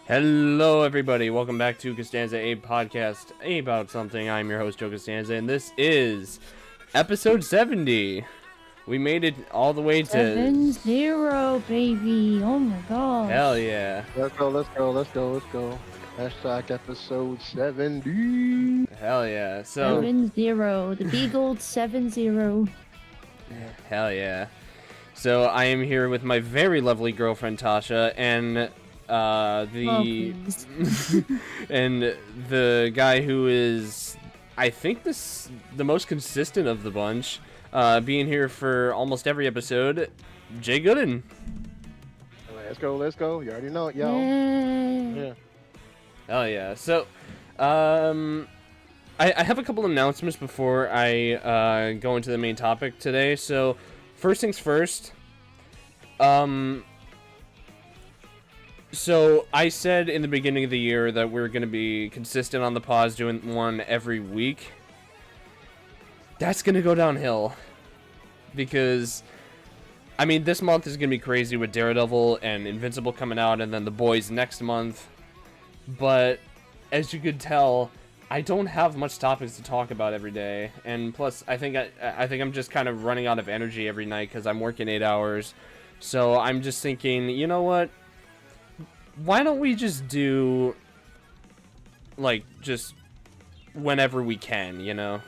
Hello, everybody. Welcome back to Costanza, a podcast about something. I'm your host, Joe Costanza, and this is episode 70. We made it all the way to 70, baby. Oh my gosh. Hell yeah. Let's go. Hashtag episode 70. Hell yeah. So 70, the big old 70. Hell yeah. So I am here with my very lovely girlfriend Tasha and and the guy who is, I think, the most consistent of the bunch, being here for almost every episode, Jay Gooden. Let's go. You already know it, yo. Yeah. Oh yeah. So, I have a couple announcements before I go into the main topic today. So, first things first. So I said in the beginning of the year that we're going to be consistent on the pause, doing one every week. That's going to go downhill. Because, I mean, this month is going to be crazy with Daredevil and Invincible coming out, and then The Boys next month. But, as you could tell, I don't have much topics to talk about every day. And plus, I think I'm just kind of running out of energy every night because I'm working 8 hours. So I'm just thinking, you know what? Why don't we just do, like, just whenever we can, you know?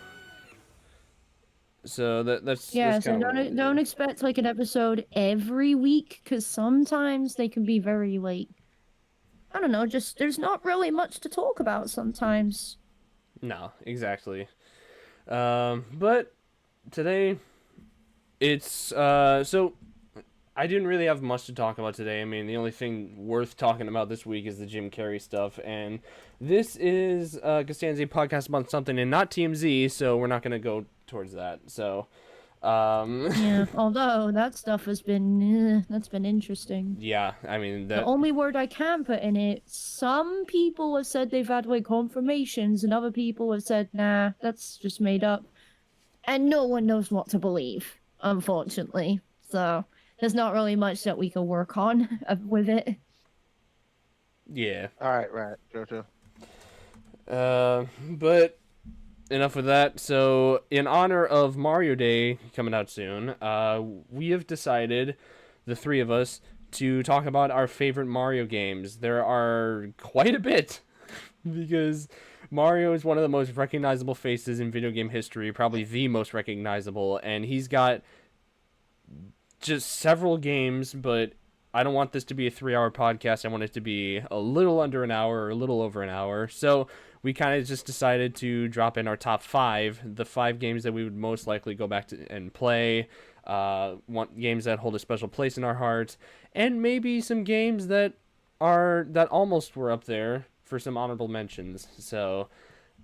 So that's Yeah, so don't expect, like, an episode every week, because sometimes they can be very, like, I don't know, just, there's not really much to talk about sometimes. No, exactly. But today, it's, so I didn't really have much to talk about today. I mean, the only thing worth talking about this week is the Jim Carrey stuff, and this is Costanza podcast about something and not TMZ, so we're not going to go towards that. So, yeah, although that stuff has been, that's been interesting. Yeah, I mean, The only word I can put in it, some people have said they've had, like, confirmations, and other people have said, nah, that's just made up. And no one knows what to believe, unfortunately. So there's not really much that we can work on with it. Yeah. All right. Sure. But enough with that. So, in honor of Mario Day coming out soon, we have decided, the three of us, to talk about our favorite Mario games. There are quite a bit, because Mario is one of the most recognizable faces in video game history, probably the most recognizable, and he's got just several games, but I don't want this to be a 3-hour podcast. I want it to be a little under an hour or a little over an hour. So we kind of just decided to drop in our top 5, the 5 games that we would most likely go back to and play, games that hold a special place in our hearts, and maybe some games that almost were up there for some honorable mentions. So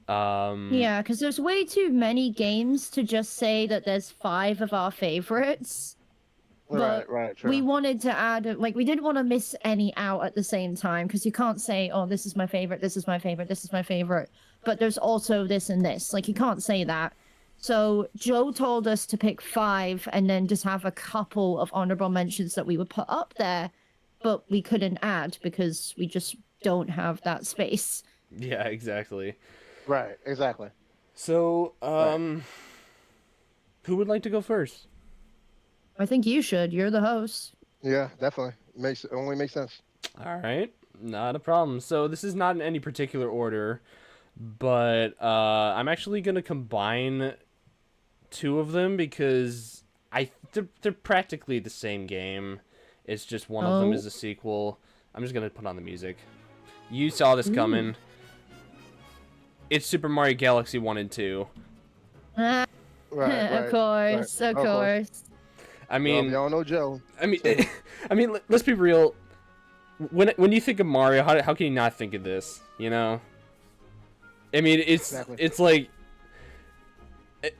yeah, because there's way too many games to just say that there's 5 of our favorites. But right, sure. we wanted to add, like, we didn't want to miss any out at the same time, because you can't say, oh, this is my favorite, this is my favorite, this is my favorite, but there's also this and this. Like, you can't say that. So Joe told us to pick 5 and then just have a couple of honorable mentions that we would put up there, but we couldn't add because we just don't have that space. Yeah, exactly. Right, exactly. So, who would like to go first? I think you should. You're the host. Yeah, definitely. Only makes sense. All right, not a problem. So this is not in any particular order, but I'm actually gonna combine 2 of them because they're practically the same game. It's just one of them is a sequel. I'm just gonna put on the music. You saw this coming. It's Super Mario Galaxy 1 and 2. Right, Of course. I mean, y'all know Joe. I mean, let's be real. When you think of Mario, how can you not think of this? You know. I mean, it's like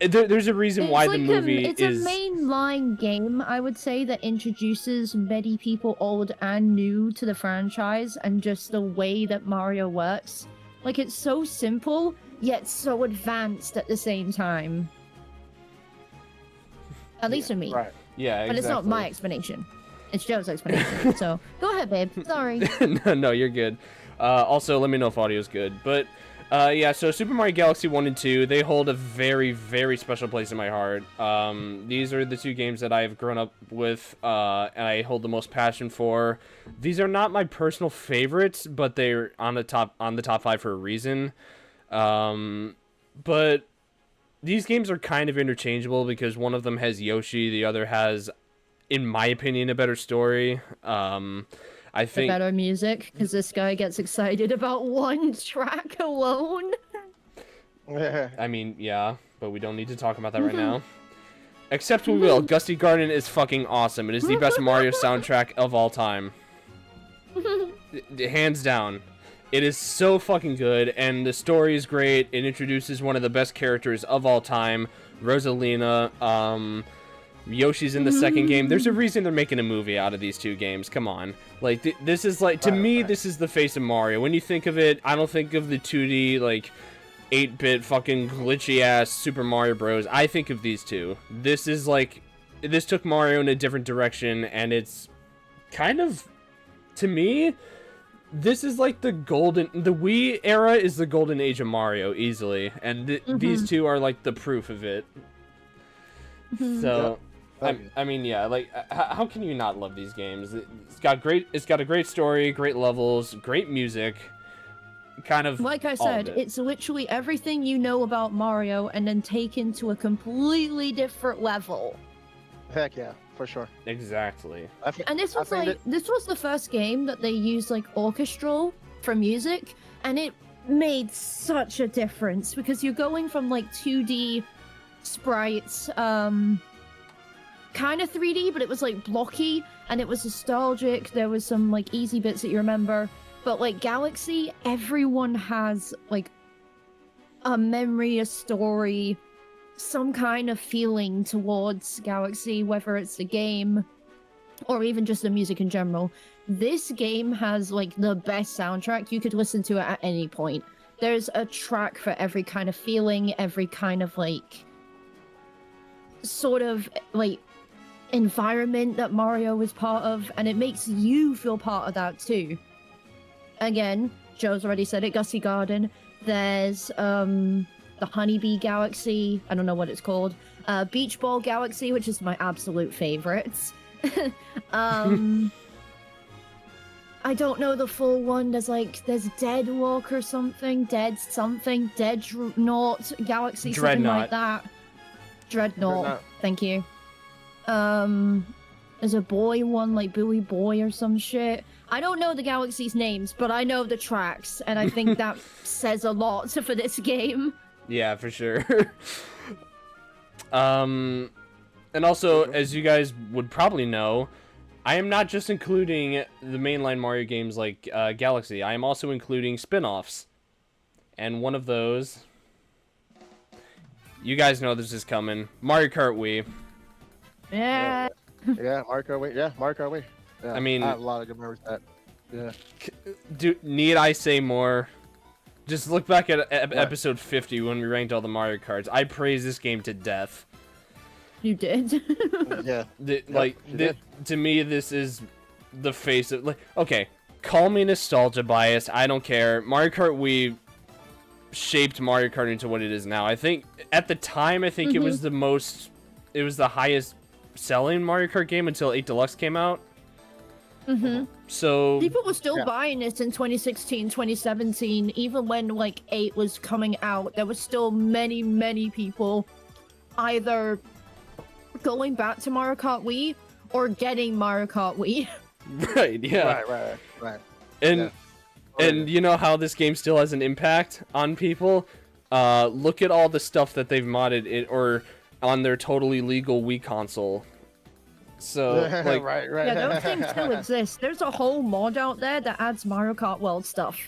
there's a reason why the movie is. It's a mainline game, I would say, that introduces many people, old and new, to the franchise, and just the way that Mario works. Like, it's so simple yet so advanced at the same time. At least for me. Right. Yeah, exactly. But it's not my explanation. It's Joe's explanation. So, go ahead, babe. Sorry. No, you're good. Also, let me know if audio is good. But yeah, so Super Mario Galaxy 1 and 2, they hold a very, very special place in my heart. These are the two games that I've grown up with, and I hold the most passion for. These are not my personal favorites, but they're on the top 5 for a reason. But these games are kind of interchangeable because one of them has Yoshi, the other has, in my opinion, a better story. I think better music, because this guy gets excited about one track alone. I mean, yeah, but we don't need to talk about that right now. Except we will. Gusty Garden is fucking awesome. It is the best Mario soundtrack of all time. Hands down. It is so fucking good, and the story is great. It introduces one of the best characters of all time, Rosalina. Yoshi's in the second game. There's a reason they're making a movie out of these two games. Come on. Like, this is like, to me, this is the face of Mario. When you think of it, I don't think of the 2D, like, 8-bit fucking glitchy-ass Super Mario Bros. I think of these two. This is like, this took Mario in a different direction, and it's kind of, to me, this is like the Wii era is the golden age of Mario, easily. And these two are like the proof of it. So... I mean, yeah, like, how can you not love these games? It's got a great story, great levels, great music, kind of like I said, it's literally everything you know about Mario and then taken to a completely different level. Heck yeah, for sure. Exactly. And this was this was the first game that they used like orchestral for music, and it made such a difference because you're going from like 2D sprites, kind of 3D, but it was like blocky and it was nostalgic. There was some like easy bits that you remember, but like Galaxy, everyone has like a memory, a story, some kind of feeling towards Galaxy, whether it's the game or even just the music in general. This game has like the best soundtrack. You could listen to it at any point. There's a track for every kind of feeling, every kind of like sort of like environment that Mario is part of, and it makes you feel part of that too. Again, Joe's already said it, Gusty Garden. There's the Honeybee Galaxy, I don't know what it's called. Beach Ball Galaxy, which is my absolute favorites. I don't know the full one. There's Dead Walk or something, Dead Dreadnought Galaxy, something like that. Dreadnought. Thank you. There's a boy one, like Billy Boy or some shit. I don't know the galaxies' names, but I know the tracks, and I think that says a lot for this game. Yeah, for sure. And also, as you guys would probably know, I am not just including the mainline Mario games like Galaxy. I am also including spin-offs. And one of those, you guys know this is coming, Mario Kart Wii. Yeah. Yeah, Mario Kart Wii. Yeah, Mario Kart Wii. Yeah, I mean, I have a lot of good memories of that. Yeah. Need I say more? Just look back at episode 50 when we ranked all the Mario Karts. I praised this game to death. You did. Yeah. To me, this is the face of, like, okay, call me nostalgia bias. I don't care. Mario Kart Wii shaped Mario Kart into what it is now. I think at the time, it was the highest selling Mario Kart game until 8 Deluxe came out. So people were still buying this in 2016, 2017, even when like 8 was coming out. There was still many people either going back to Mario Kart Wii or getting Mario Kart Wii. Right, yeah. Right. And you know how this game still has an impact on people? Look at all the stuff that they've modded it or on their totally legal Wii console. So, like, right. Yeah, those things still exist. There's a whole mod out there that adds Mario Kart World stuff.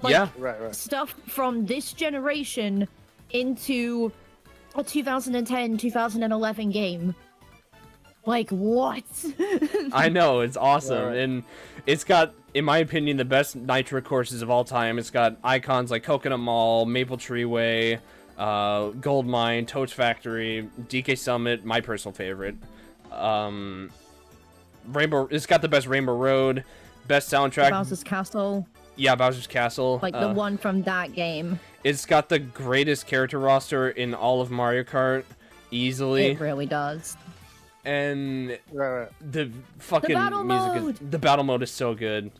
Like, yeah. Right. Stuff from this generation into a 2010, 2011 game. Like, what? I know, it's awesome. Right. And it's got, in my opinion, the best Nitro courses of all time. It's got icons like Coconut Mall, Maple Tree Way, Gold Mine, Toad's Factory, DK Summit, my personal favorite. It's got the best Rainbow Road, best soundtrack. Bowser's Castle. Yeah, Bowser's Castle. Like the one from that game. It's got the greatest character roster in all of Mario Kart, easily. It really does. And Right. the fucking battle music is, the battle mode is so good.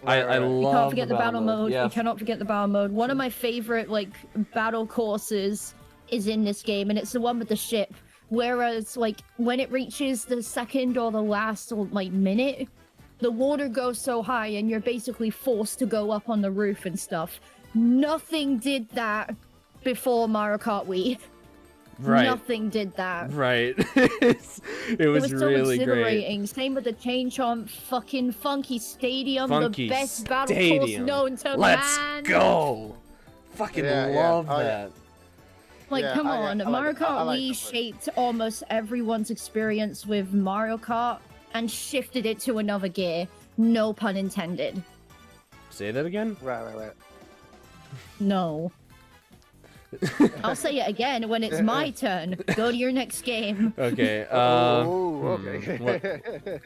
I You love can't forget the battle mode. mode. Yeah. You cannot forget the battle mode. One of my favorite like battle courses is in this game, and it's the one with the ship. Whereas like when it reaches the second or the last or like minute, the water goes so high and you're basically forced to go up on the roof and stuff. Nothing did that before Mario Kart Wii. Right. Nothing did that. Right. it was so really great. exhilarating. Same with the Chain Chomp, fucking Funky Stadium, Funky the best battle Stadium. course known to Let's man. go. Fucking love Oh, that. Like, Yeah, come I on, like Mario it. I Kart like Wii it. shaped almost everyone's experience with Mario Kart and shifted it to another gear. No pun intended. Say that again? Right. No. I'll say it again when it's my turn. Go to your next game. Okay. Okay.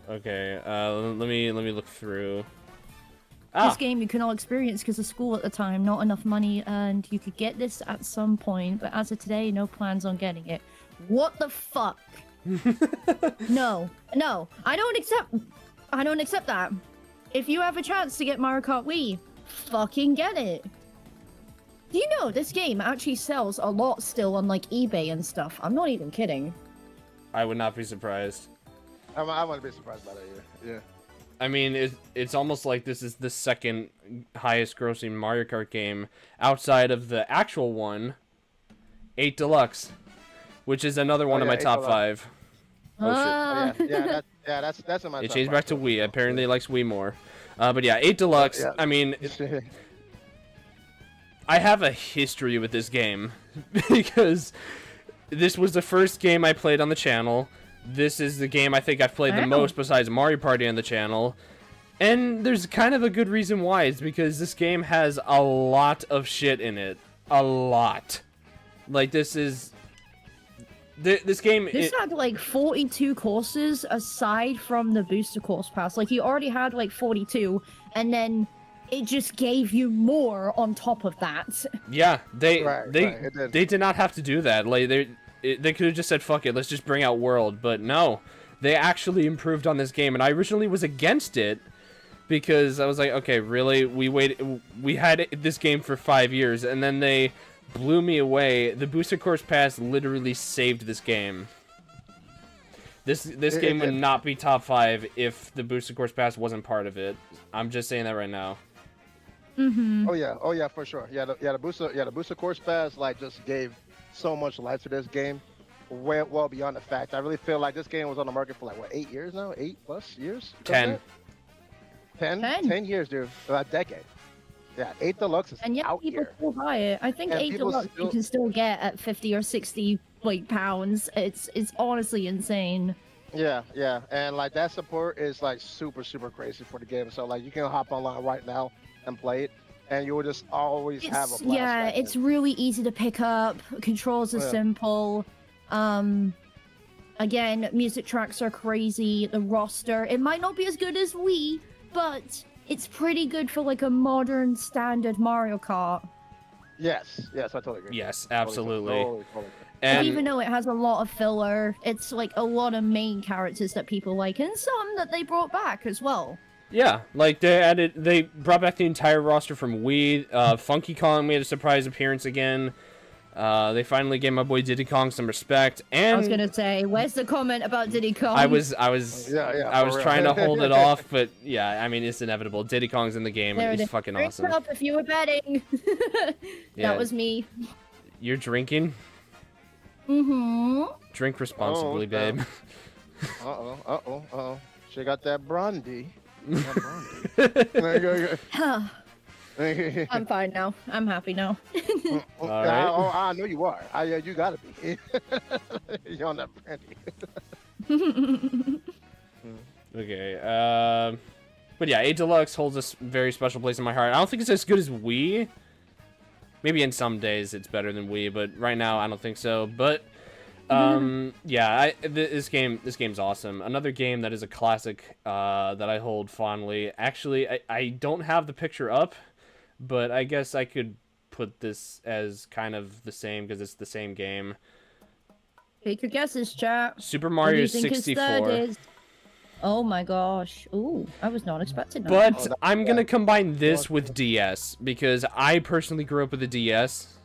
Okay. Let me look through. This game you can all experience because of school at the time, not enough money, and you could get this at some point, but as of today, no plans on getting it. What the fuck? No, I don't accept that. If you have a chance to get Mario Kart Wii, fucking get it. Do you know this game actually sells a lot still on like eBay and stuff? I'm not even kidding. I would not be surprised. I wouldn't be surprised by that either. Yeah. I mean, it's almost like this is the second highest grossing Mario Kart game outside of the actual one, 8 Deluxe, which is another one of my 8 top Deluxe. 5. Oh, yeah, that's in my. It top changed five back to too. Wii. Apparently, it likes Wii more. But yeah, 8 Deluxe. Yeah. I mean, I have a history with this game because this was the first game I played on the channel. This is the game I think I've played the Wow. most besides Mario Party on the channel. And there's kind of a good reason why. It's because this game has a lot of shit in it. A lot. Like, this is... This game... This had like 42 courses aside from the booster course pass. Like you already had like 42, and then it just gave you more on top of that. Yeah, they it did. they did not have to do that. Like they could have just said fuck it, let's just bring out World, but no. They actually improved on this game, and I originally was against it because I was like, okay, really? We had this game for 5 years, and then they blew me away. The Booster Course Pass literally saved this game. This game would not be top 5 if the Booster Course Pass wasn't part of it. I'm just saying that right now. Mm-hmm. Oh yeah, for sure. The booster course pass like just gave so much life to this game, well beyond the fact. I really feel like this game was on the market for like what 8 years now, 8+ years. 10. 10 years, dude. A decade. Yeah, 8 Deluxe is And yet out people here. still buy it. I think And 8 people Deluxe you still- can still get at 50 or 60 like pounds. It's honestly insane. Yeah, and like that support is like super crazy for the game. So like you can hop online right now and play it, and you will just always have a blast. Yeah, playing it's it. really easy to pick up. Controls are Yeah. simple. Again, music tracks are crazy. The roster, it might not be as good as Wii, but it's pretty good for like a modern standard Mario Kart. Yes, I totally agree. Yes, Totally, absolutely. totally agree. And Even though it has a lot of filler, it's like a lot of main characters that people like, and some that they brought back as well. yeah, like they brought back the entire roster from Wii. Funky Kong made a surprise appearance again. They finally gave my boy Diddy Kong some respect. And I was gonna say, where's the comment about Diddy Kong? I was Yeah, I for was real. trying to hold it off, but yeah, I mean it's inevitable. Diddy Kong's in the game, There and it he's is. fucking Drink awesome. up if you were betting. Yeah. That was me. You're drinking? Mm-hmm. Drink responsibly, no. babe. Uh-oh. She got that brandy. There you I'm fine now. I'm happy now. go. All right. Oh, I know you are. You gotta be. You're on that brandy. Okay. But yeah, 8 Deluxe holds a very special place in my heart. I don't think it's as good as Wii. Maybe in some days it's better than Wii, but right now I don't think so. But Yeah, this game's awesome. Another game that is a classic that I hold fondly. Actually, I don't have the picture up, but I guess I could put this as kind of the same because it's the same game. Take your guesses, chat. Super What do Mario you think his 64. third is? Oh my gosh. Ooh, I was not expecting that. But I'm gonna combine this with DS because I personally grew up with a DS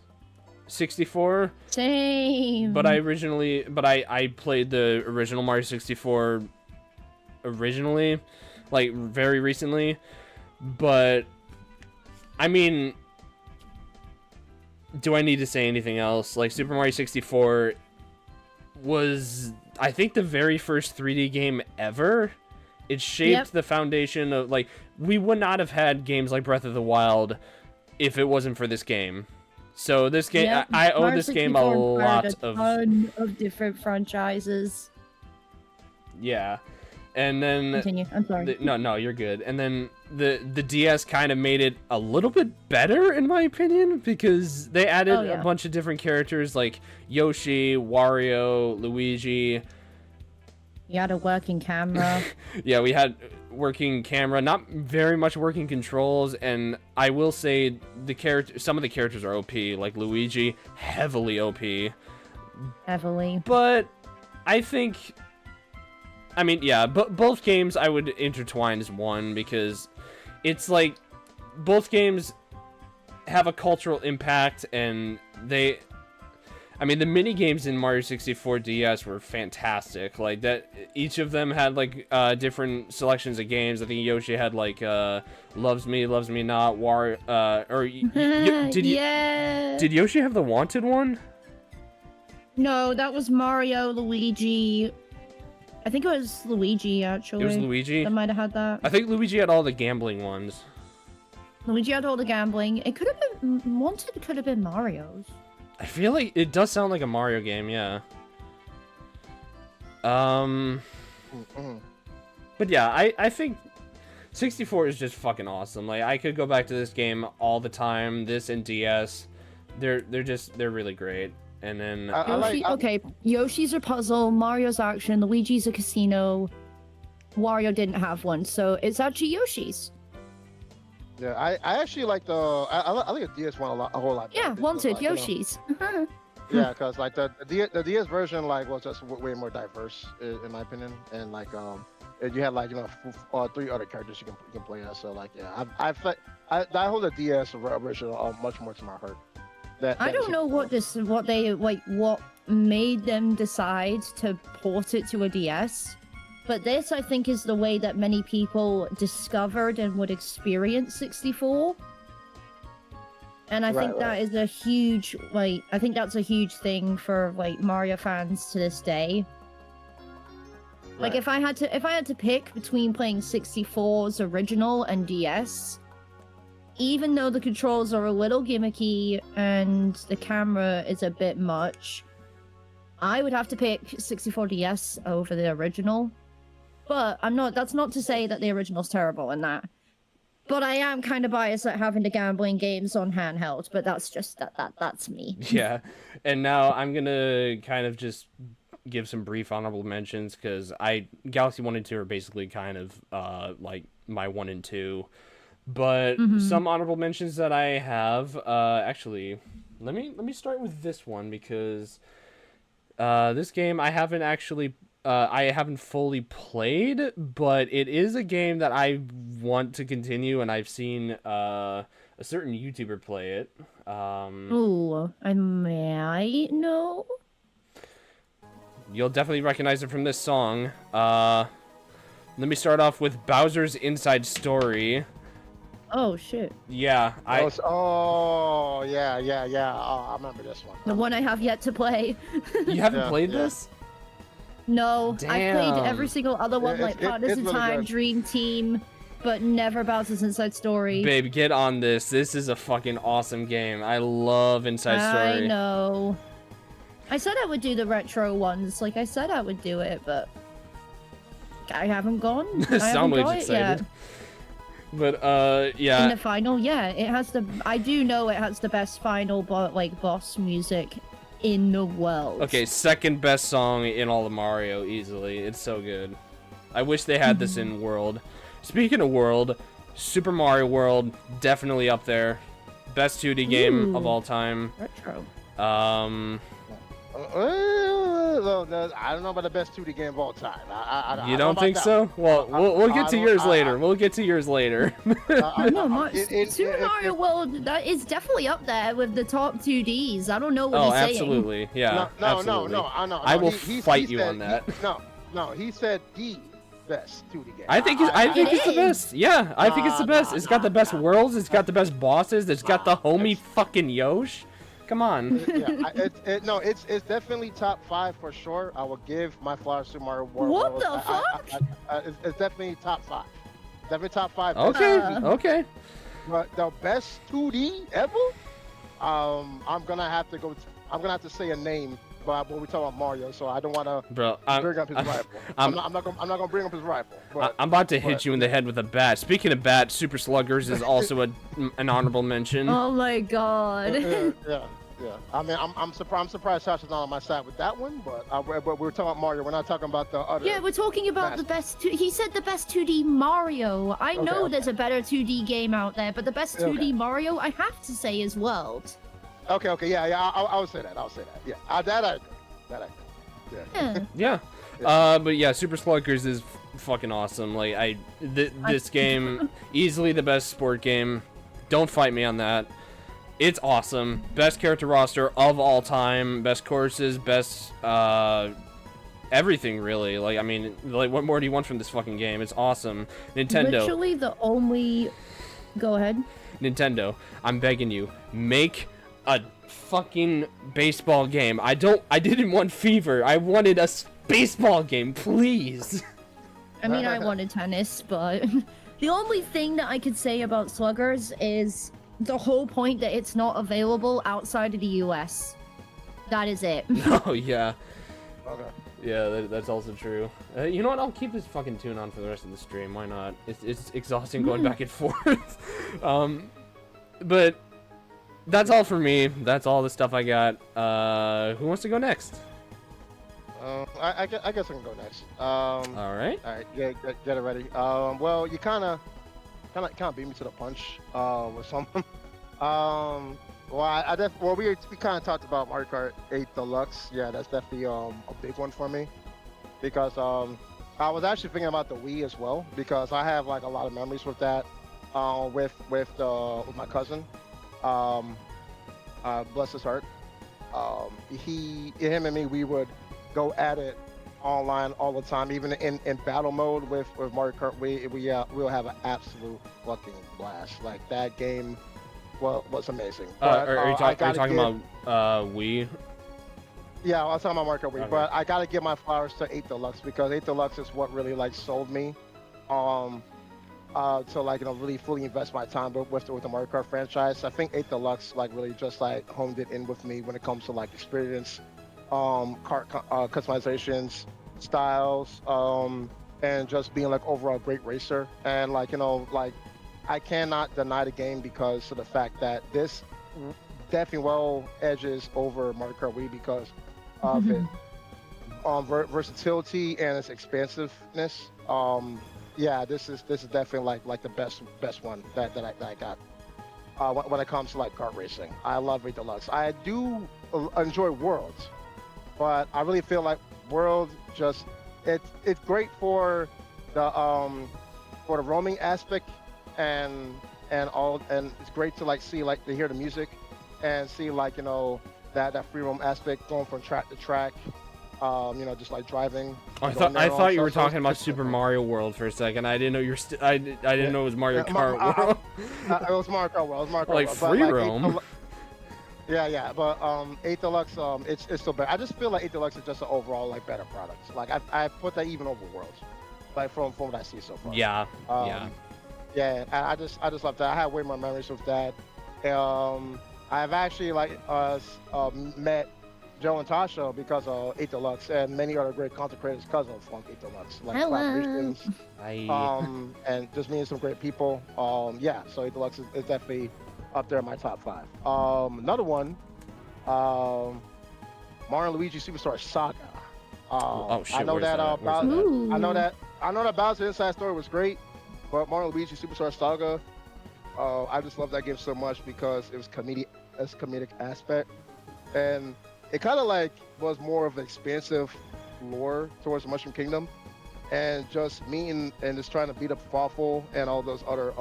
64. Same. But I played the original Mario 64 originally, like very recently. But I mean, do I need to say anything else? Like Super Mario 64 was, I think, the very first 3D game ever. It shaped the foundation of, like, we would not have had games like Breath of the Wild if it wasn't for this game. So this game, I owe this game a lot of... ton of different franchises. Yeah. And then... Continue, I'm sorry. No, you're good. And then the DS kind of made it a little bit better, in my opinion, because they added a bunch of different characters like Yoshi, Wario, Luigi. You had a working camera. Yeah, we had working camera, not very much working controls, and I will say some of the characters are OP, like Luigi, heavily OP. Heavily. But I think... I mean, yeah, but both games I would intertwine as one because it's like both games have a cultural impact and they... I mean, the mini games in Mario 64 DS were fantastic. Like that, each of them had like different selections of games. I think Yoshi had like "Loves Me, Loves Me Not," did Yoshi have the Wanted one? No, that was Mario, Luigi. I think it was Luigi, actually. It was Luigi? That might have had that. I think Luigi had all the gambling ones. Luigi had all the gambling. It could have been... Wanted could have been Mario's. I feel like it does sound like a Mario game, yeah. But yeah, I think 64 is just fucking awesome. Like, I could go back to this game all the time. This and DS. They're really great. And then okay, Yoshi's a puzzle, Mario's action, Luigi's a casino. Wario didn't have one, so it's actually Yoshi's. Yeah, I actually like I like the DS one a whole lot. Yeah, Wanted, like, Yoshi's. Yeah, because like the DS version like was just way more diverse in my opinion, and like you had like 3 other characters you can play as. So like yeah, I hold the DS version much more to my heart. I don't know what made them decide to port it to a DS, but this I think is the way that many people discovered and would experience 64. And I think that is a huge I think that's a huge thing for Mario fans to this day. Like if I had to pick between playing 64's original and DS, even though the controls are a little gimmicky and the camera is a bit much, I would have to pick 64 DS over the original. But that's not to say that the original's terrible in that. But I am kind of biased at having the gambling games on handheld, but that's just that's me. Yeah. And now I'm going to kind of just give some brief honorable mentions because Galaxy 1 and 2 are basically kind of like my 1 and 2. But some honorable mentions that I have, actually, let me start with this one because this game I haven't fully played, but it is a game that I want to continue, and I've seen a certain YouTuber play it. Ooh, I might know. You'll definitely recognize it from this song. Let me start off with Bowser's Inside Story. Oh shit. Yeah, yeah. Oh, I remember this one. The one I have yet to play. You haven't played this? No, Damn. I've played every single other one, like Partners in Time, good. Dream Team, but never Bowser's Inside Story. Babe, get on this. This is a fucking awesome game. I love Inside Story. I know. I said I would do the retro ones. Like, I said I would do it, but I haven't gone. Soundwave's excited. But, yeah. In the final, yeah, it has I do know it has the best final, boss music in the world. Okay, second best song in all of Mario, easily. It's so good. I wish they had this in World. Speaking of World, Super Mario World, definitely up there. Best 2D game of all time. Retro. I don't know about the best 2D game of all time. You don't think so? Well, we'll get to yours later. We'll get to yours later. No, Super Mario World, that is definitely up there with the top 2Ds. I don't know what he's saying. Absolutely. Yeah, no, absolutely. no, I know. I will fight you on that. No, he said the best 2D game. I think it's the best. Yeah, I think it's the best. It's got the best worlds. It's got the best bosses. It's got the homie fucking Yosh. Come on. It's definitely top 5 for sure. I will give my flowers to Mario World. What the fuck? It's definitely top 5. Definitely top 5. Okay. But the best 2D ever? I'm gonna have to say a name. But we're talking about Mario, so I don't want to bring up his rival. I'm not gonna bring up his rival. I'm about to hit you in the head with a bat. Speaking of bat, Super Sluggers is also an honorable mention. Oh my god. Yeah. I mean, I'm surprised Sasha's not on my side with that one, but we're talking about Mario. We're not talking about the other. Yeah, we're talking about the best. He said the best 2D Mario. I know there's a better 2D game out there, but the best 2D Mario, I have to say, is World. Okay, yeah. I would say that. Yeah, that I agree. Yeah. But yeah, Super Sluggers is fucking awesome. Like this game, easily the best sport game. Don't fight me on that. It's awesome. Best character roster of all time. Best courses. Best everything really. Like I mean, like what more do you want from this fucking game? It's awesome. Nintendo. Literally the only. Go ahead. Nintendo, I'm begging you, make a fucking baseball game. I didn't want Fever. I wanted a baseball game, please. I mean, I wanted tennis, but the only thing that I could say about Sluggers is the whole point that it's not available outside of the US. That is it. Oh, yeah. Okay. Yeah, that's also true. You know what? I'll keep this fucking tune on for the rest of the stream. Why not? It's exhausting going back and forth. But that's all for me. That's all the stuff I got. Who wants to go next? I guess I can go next. All right. All right. Get it ready. Well, you kind of beat me to the punch with something. Well, we kind of talked about Mario Kart 8 Deluxe. Yeah, that's definitely a big one for me because I was actually thinking about the Wii as well because I have like a lot of memories with that. With my cousin. Bless his heart. Him and me, we would go at it online all the time, even in battle mode with Mario Kart. We'll have an absolute fucking blast. Like that game was amazing. But, are you talking about Wii? Yeah, I was talking about Mario Kart Wii, Okay. but I gotta give my flowers to 8 Deluxe because 8 Deluxe is what really like sold me. To like really fully invest my time with the Mario Kart franchise. I think 8 Deluxe like really just like honed it in with me when it comes to like experience, kart customizations, styles, and just being like overall great racer. And like like I cannot deny the game because of the fact that this definitely well edges over Mario Kart Wii because of it versatility and its expansiveness. Yeah, this is definitely like the best one that I got when it comes to like kart racing. I love 8 Deluxe. I do enjoy Worlds, but I really feel like World just it's great for the roaming aspect and it's great to like see like to hear the music and see like that free roam aspect going from track to track. Just like driving. I thought you were talking about Super Mario World for a second. I didn't know I didn't know it was Mario Kart World. It was Mario Kart World. It was Mario Kart like World. free roam. Yeah, but 8 Deluxe, it's still better. I just feel like 8 Deluxe is just an overall like better product. Like I put that even over Worlds, like from what I see so far. Yeah. Yeah, and I just love that. I have way more memories with that. I've actually met Joe and Tasha because of 8 Deluxe and many other great content creators because of 8 Deluxe. Like collaborations, and just meeting some great people. Yeah, so 8 Deluxe is definitely up there in my top 5. Another one, Mario and Luigi Superstar Saga. Oh I shit, know where's that that? Where's about. that? Ooh. I know that Bowser Inside Story was great, but Mario and Luigi Superstar Saga, I just love that game so much because it was comedic aspect, and it kind of like was more of an expansive lore towards the Mushroom Kingdom, and just meeting and just trying to beat up Fawful and all those other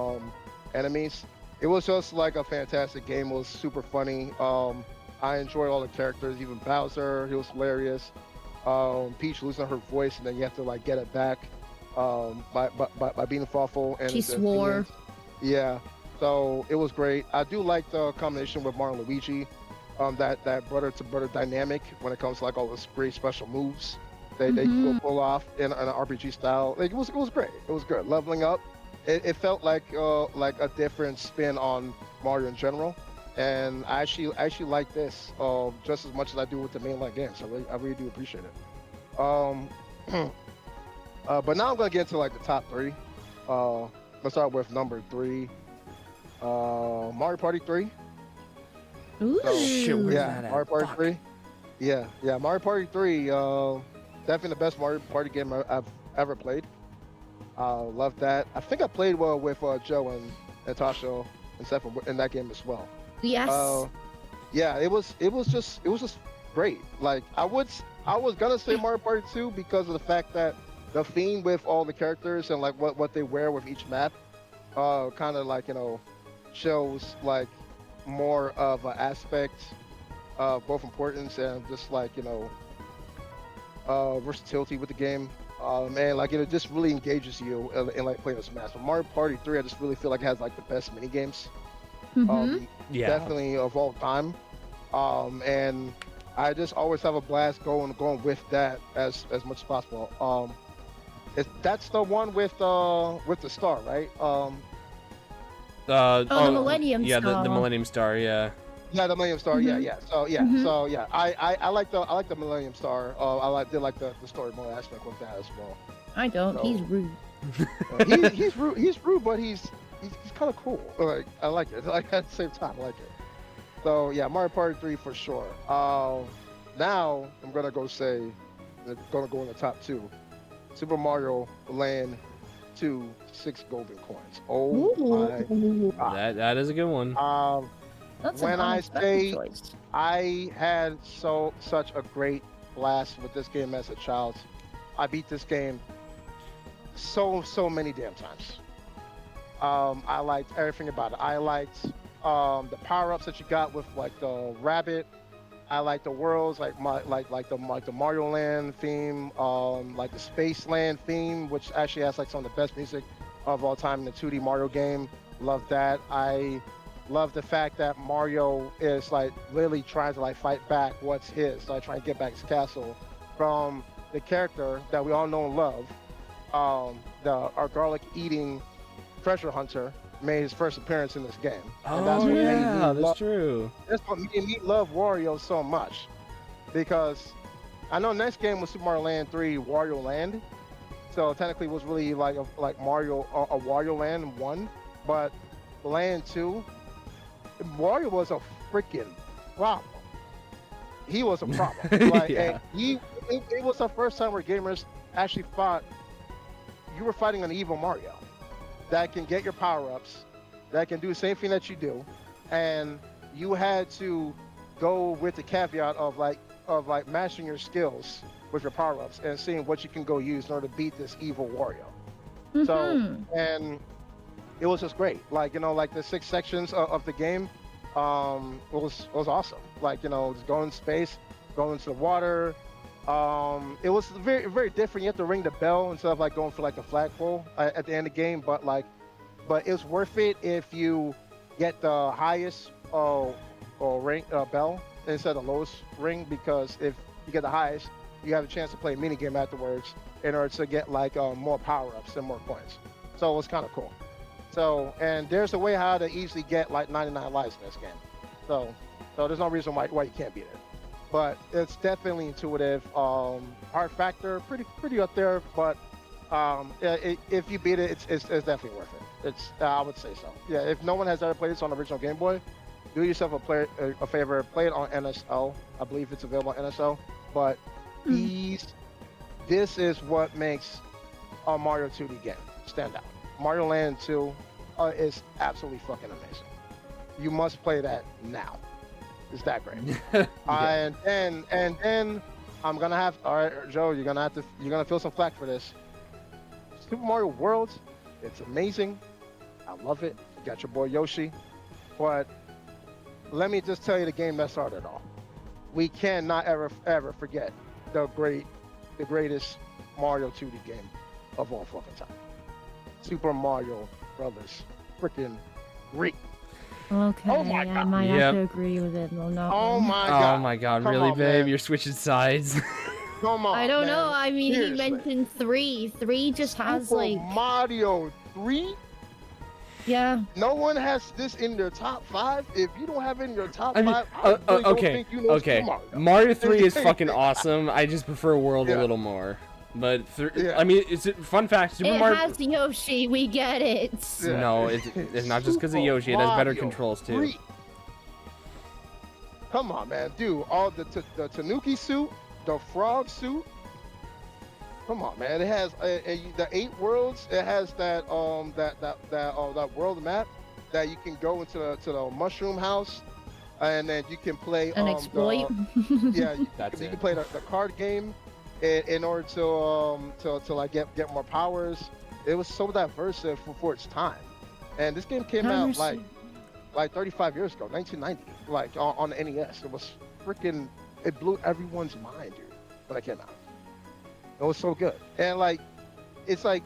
enemies. It was just like a fantastic game. It was super funny. I enjoyed all the characters, even Bowser. He was hilarious. Peach losing her voice, and then you have to like get it back by being Fawful and She swore. Yeah, so it was great. I do like the combination with Mario and Luigi, that brother to brother dynamic when it comes to like all those great special moves they pull off in an RPG style. Like, it was great. It was good. Leveling up, it felt like a different spin on Mario in general, and I actually like this just as much as I do with the mainline games. I really do appreciate it. But now I'm gonna get into like the top three. Let's start with number three. Mario Party 3. Ooh. So, Shit, where's yeah, that at? Mario Party Fuck. 3. Yeah, Mario Party 3. Definitely the best Mario Party game I've ever played. Love that. I think I played well with Joe and Natasha and Steph in that game as well. Yes. Yeah, it was just great. Like I was gonna say Mario Party 2 because of the fact that the theme with all the characters and like what they wear with each map, kind of like shows like more of an aspect of both importance and just like versatility with the game. And like it just really engages you in like playing this match. But Mario Party 3, I just really feel like it has like the best mini games. Yeah. Definitely of all time. And I just always have a blast going with that as much as possible. That's the one with the star, right? the Millennium yeah, Star. the Millennium Star. Yeah. Yeah, the Millennium Star. Mhm. Yeah. So I like the Millennium Star. Did like the story mode aspect with that as well. I don't. So- He's rude. He's rude. He's rude, but he's kind of cool. Like I like it. Like at the same time, I like it. So yeah, Mario Party 3 for sure. Now I'm gonna go in the top two. Super Mario Land 2, 6 golden coins. Oh my God. That is a good one. That's when an I unexpected say- choice. I had such a great blast with this game as a child. I beat this game so many damn times. I liked everything about it. I liked the power-ups that you got with like the rabbit. I like the worlds, like the Mario Land theme, like the Space Land theme, which actually has like some of the best music of all time in the 2D Mario game. Love that. I love the fact that Mario is like literally trying to like fight back what's his, like trying to get back his castle from the character that we all know and love, our garlic eating treasure hunter. Made his first appearance in this game. And Oh what made me yeah, that's love- true. That's what made me love Wario so much, because I know next game was Super Mario Land 3 Wario Land, so technically it was really like Mario a Wario Land 1, but Land 2, Wario was a freaking problem. He was a problem. Like, Yeah. and it was the first time where gamers actually thought you were fighting an evil Mario that can get your power-ups, that can do the same thing that you do, and you had to go with the caveat of mastering your skills with your power-ups and seeing what you can go use in order to beat this evil Wario. So, Mhm. and it was just great. Like like the 6 sections of the game, was awesome. Like just going in space, going into the water. It was very very different. You have to ring the bell instead of like going for like the flagpole at the end of the game. But it's worth it if you get the highest ring bell instead of the lowest ring, because if you get the highest, you have a chance to play a mini game afterwards in order to get like more power ups and more coins. So it was kind of cool. So, and there's a way how to easily get like 99 lives in this game. So there's no reason why you can't beat it. But it's definitely intuitive. Hard factor, pretty up there. But if you beat it, it's definitely worth it. I would say so. Yeah, if no one has ever played this on the original Game Boy, do yourself a favor. Play it on NSO. I believe it's available on NSO. But this is what makes a Mario 2D game stand out. Mario Land 2 is absolutely fucking amazing. You must play that now. It's that great. Yeah. And then I'm gonna have. All right, Joe, you're gonna feel some flack for this. Super Mario World, it's amazing. I love it. You got your boy Yoshi, but let me just tell you the game that started it all. We cannot ever forget the greatest Mario 2D game of all fucking time. Super Mario Brothers, freaking great. Okay, Oh my I God. might Yep. have to agree with it on that Oh one. my god. Oh my god, Come really, on, babe? man. You're switching sides. Come on. I don't man. know. I mean, Seriously. he mentioned 3. 3 just has Super like, Mario 3. yeah. No one has this in their top 5. If you don't have it in your top I mean, 5, I really don't okay, think you know okay. Super Mario. Mario 3 is fucking awesome. I just prefer World Yeah. a little more. But Yeah. I mean, it's fun fact. Super It Mario. has Yoshi. We get it. Yeah. No, it's not just because of Super Yoshi. It has better Mario controls too. 3. Come on, man, dude! All the Tanuki suit, the frog suit. Come on, man! It has the 8 worlds. It has that that world map that you can go into the mushroom house, and then you can play An exploit. you That's can it. play the card game in order to like get more powers. It was so diverse for its time, and this game came out like 35 years ago, 1990, like on the NES. It was freaking, it blew everyone's mind, dude, when it came out. It was so good. And like, it's like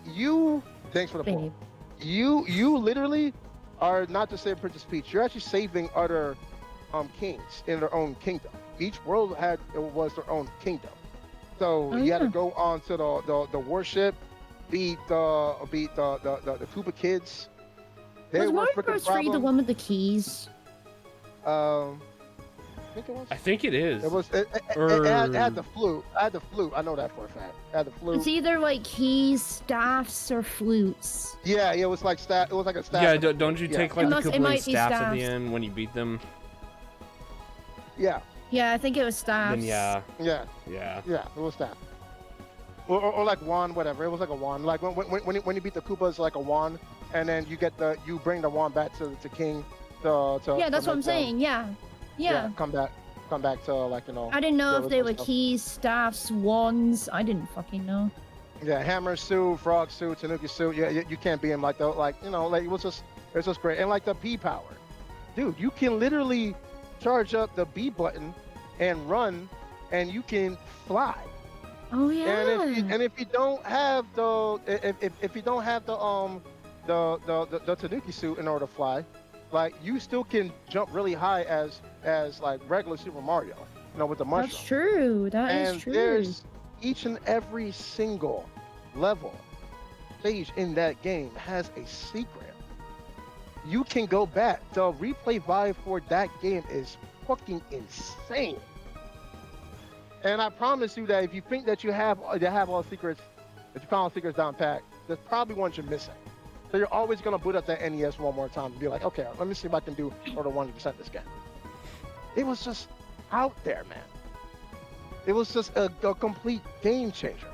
thanks for the Babe. point. You literally are not just saving Princess Peach, you're actually saving other kings in their own kingdom. Each world was their own kingdom. So you had to go on to the warship, beat the Koopa kids. They Was were Mario freaking Bros. 3 the problem. one with the keys? I think it was. I think it is. It was. It had the flute. I had the flute. I know that for a fact. I had the flute. It's either like keys, staffs, or flutes. Yeah, it was like staff. It was like a staff. Yeah, don't you take like It the must- it Koopa might be staffs at the staffs. end when you beat them? Yeah, Yeah, I think it was staffs. Then yeah, yeah, yeah. yeah. It was staff. Or like wand, whatever. It was like a wand. Like when you beat the Koopa, it's like a wand, and then you bring the wand back to King. Yeah, that's what I'm saying. Yeah. Yeah. Come back to like I didn't know the if they were original stuff. keys, staffs, wands. I didn't fucking know. Yeah, hammer suit, frog suit, Tanuki suit. Yeah, you can't be him like that. Like like it's just great. And like the P power, dude, you can literally charge up the B button and run, and you can fly. Oh yeah. And if you don't have if you don't have the Tanuki suit in order to fly, like you still can jump really high as like regular Super Mario, with the mushroom. That's true. That is And true. there's each and every single level stage in that game has a secret. You can go back. The replay value for that game is fucking insane. And I promise you that if you think that you have all the secrets, that you found all the secrets down pat, there's probably ones you're missing. So you're always gonna boot up that NES one more time and be like, okay, let me see if I can do order 100% this game. It was just out there, man. It was just a complete game changer.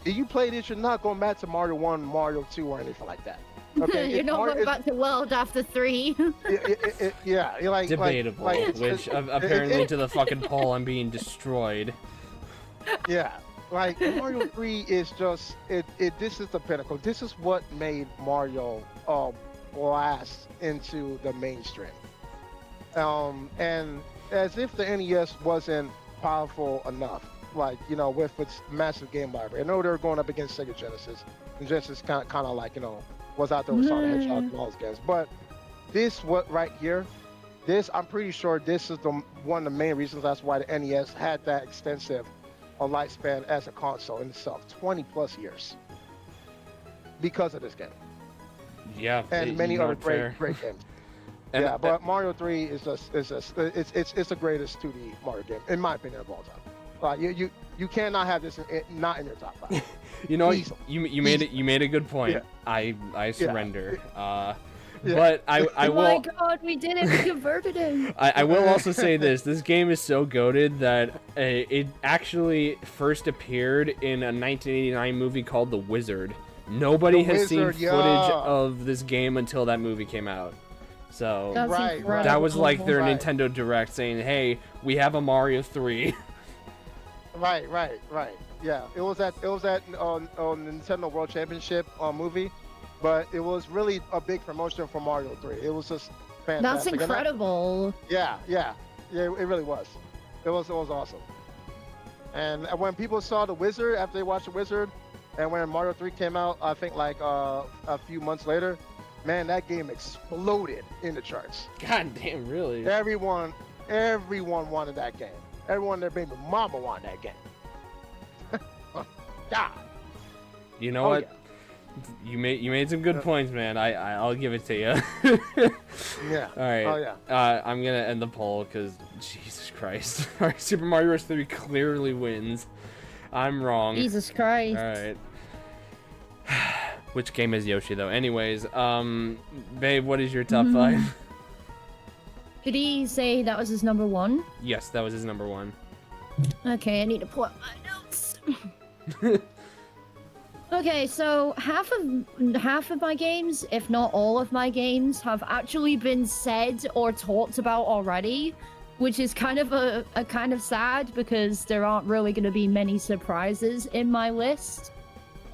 If you play this, you're not going back to Mario 1, Mario 2, or anything like that. Okay, You're not going back to World after 3. yeah, you're like Debatable, which apparently to the fucking poll I'm being destroyed. Yeah, like Mario 3 is just this is the pinnacle. This is what made Mario blast into the mainstream. And as if the NES wasn't powerful enough, like with its massive game library. I know they're going up against Sega Genesis, and Genesis kind of like was out there with Sonic the Hedgehog and all those games. But this right here, I'm pretty sure this is one of the main reasons that's why the NES had that extensive a lifespan as a console in itself, 20 plus years, because of this game Yeah, and many other fair. great games. And Yeah, but Mario 3 is just it's the greatest 2D Mario game in my opinion of all time. Like you cannot have this not in your top 5. You know, Easily. you made it. You made a good point. Yeah. I surrender. But I Oh my will god, we did it! We converted him. I will also say this: this game is so goated that it actually first appeared in a 1989 movie called The Wizard. Nobody The has seen Wizard, footage yeah. of this game until that movie came out. So That's Right, right. incredible. that was like their Right. Nintendo Direct saying, "Hey, we have a Mario 3." Right. Yeah, it was that Nintendo World Championship movie, but it was really a big promotion for Mario 3. It was just That's fantastic. And incredible. yeah, it really was. It was awesome. And when people saw The Wizard after they watched The Wizard, and when Mario 3 came out, I think like a few months later, man, that game exploded in the charts. God damn, really? Everyone wanted that game. Everyone, their baby mama wanted that game. God. You know Oh, what? You made some good points, man. I'll give it to you. Yeah. All right. Oh yeah. I'm gonna end the poll because Jesus Christ, All right, Super Mario Bros. 3 clearly wins. I'm wrong. Jesus Christ. All right. Which game is Yoshi though? Anyways, babe, what is your top Mm-hmm. 5? Did he say that was his number 1? Yes, that was his number 1. Okay, I need to pull up my notes. Okay, so half of my games, if not all of my games, have actually been said or talked about already, which is kind of a kind of sad because there aren't really going to be many surprises in my list.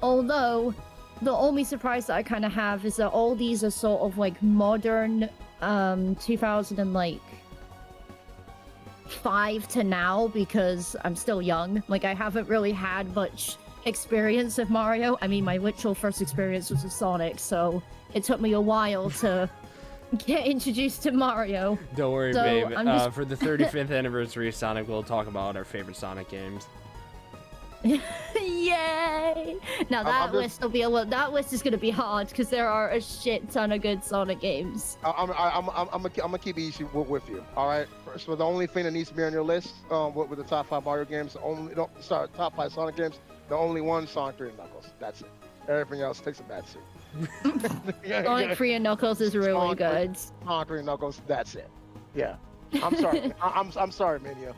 Although the only surprise that I kind of have is that all these are sort of like modern 2005 to now because I'm still young. Like I haven't really had much experience of Mario. I mean, my literal first experience was with Sonic, so it took me a while to get introduced to Mario. Don't worry, So, babe. I'm just- For the 35th anniversary of Sonic, we'll talk about our favorite Sonic games. Yay! Now that list will be that list is gonna be hard because there are a shit ton of good Sonic games. I'm gonna keep it easy with you. All right. So the only thing that needs to be on your list, with the top 5 Mario games, top 5 Sonic games, the only one, Sonic 3 and Knuckles. That's it. Everything else takes a bad seat. Sonic 3 and Knuckles is really Sonic good. Sonic 3 and Knuckles. That's it. Yeah. I'm sorry. I'm sorry, Mania.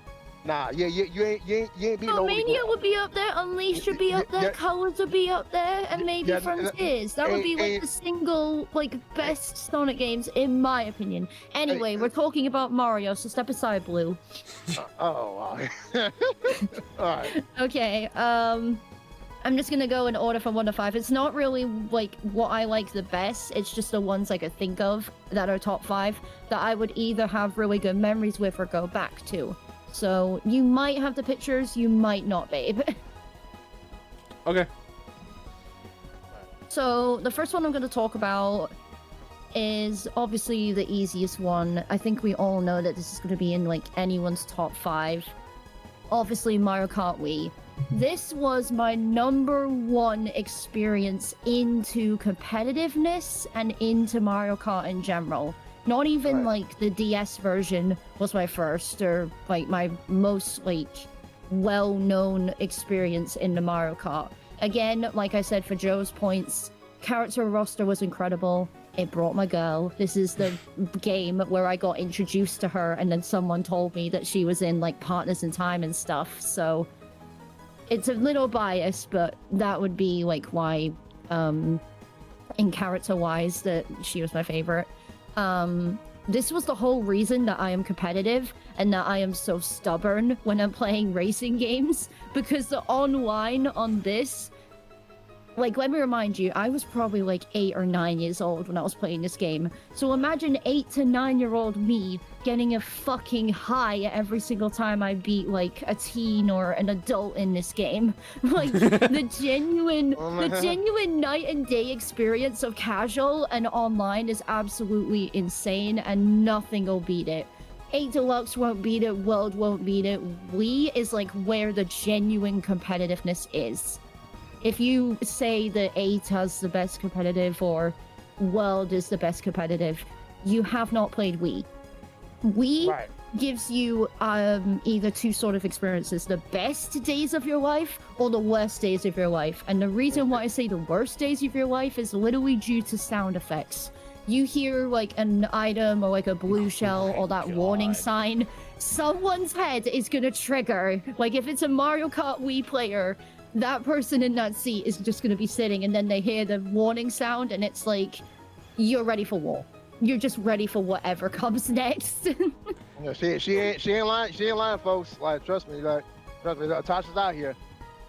Nah. Yeah. You ain't beating Oh, nobody. Mania would be up there, Unleashed would be up there, Yeah. Colors would be up there, and maybe Yeah, Frontiers. That would be like the single, like, best Sonic games, in my opinion. Anyway, we're talking about Mario, so step aside, Blue. Oh. Wow. All right. Okay, I'm just gonna go in order from 1 to 5. It's not really, like, what I like the best, it's just the ones I could think of that are top 5 that I would either have really good memories with or go back to. So, you might have the pictures, you might not, babe. Okay. So, the first one I'm going to talk about is obviously the easiest one. I think we all know that this is going to be in, like, anyone's top 5. Obviously, Mario Kart Wii. This was my number 1 experience into competitiveness and into Mario Kart in general. Not even, like, the DS version was my first, or, like, my most, like, well-known experience in the Mario Kart. Again, like I said, for Joe's points, character roster was incredible. It brought my girl. This is the game where I got introduced to her, and then someone told me that she was in, like, Partners in Time and stuff, so... It's a little biased, but that would be, like, why, in character-wise, that she was my favorite. This was the whole reason that I am competitive and that I am so stubborn when I'm playing racing games, because the online on this, like, let me remind you, I was probably like 8 or 9 years old when I was playing this game. So imagine 8 to 9-year-old me getting a fucking high every single time I beat, like, a teen or an adult in this game. Like, the genuine night and day experience of casual and online is absolutely insane, and nothing will beat it. 8 Deluxe won't beat it, World won't beat it. Wii is, like, where the genuine competitiveness is. If you say that 8 has the best competitive or World is the best competitive, you have not played Wii. Wii gives you either 2 sort of experiences, the best days of your life or the worst days of your life. And the reason why I say the worst days of your life is literally due to sound effects. you hear like an item or like a blue shell or that warning God. sign, someone's head is gonna trigger. Like if it's a Mario Kart Wii player, that person in that seat is just gonna be sitting, and then they hear the warning sound, and it's like you're ready for war. You're just ready for whatever comes next. Yeah, she ain't lying. She ain't lying, folks. Like trust me. Tasha's out here.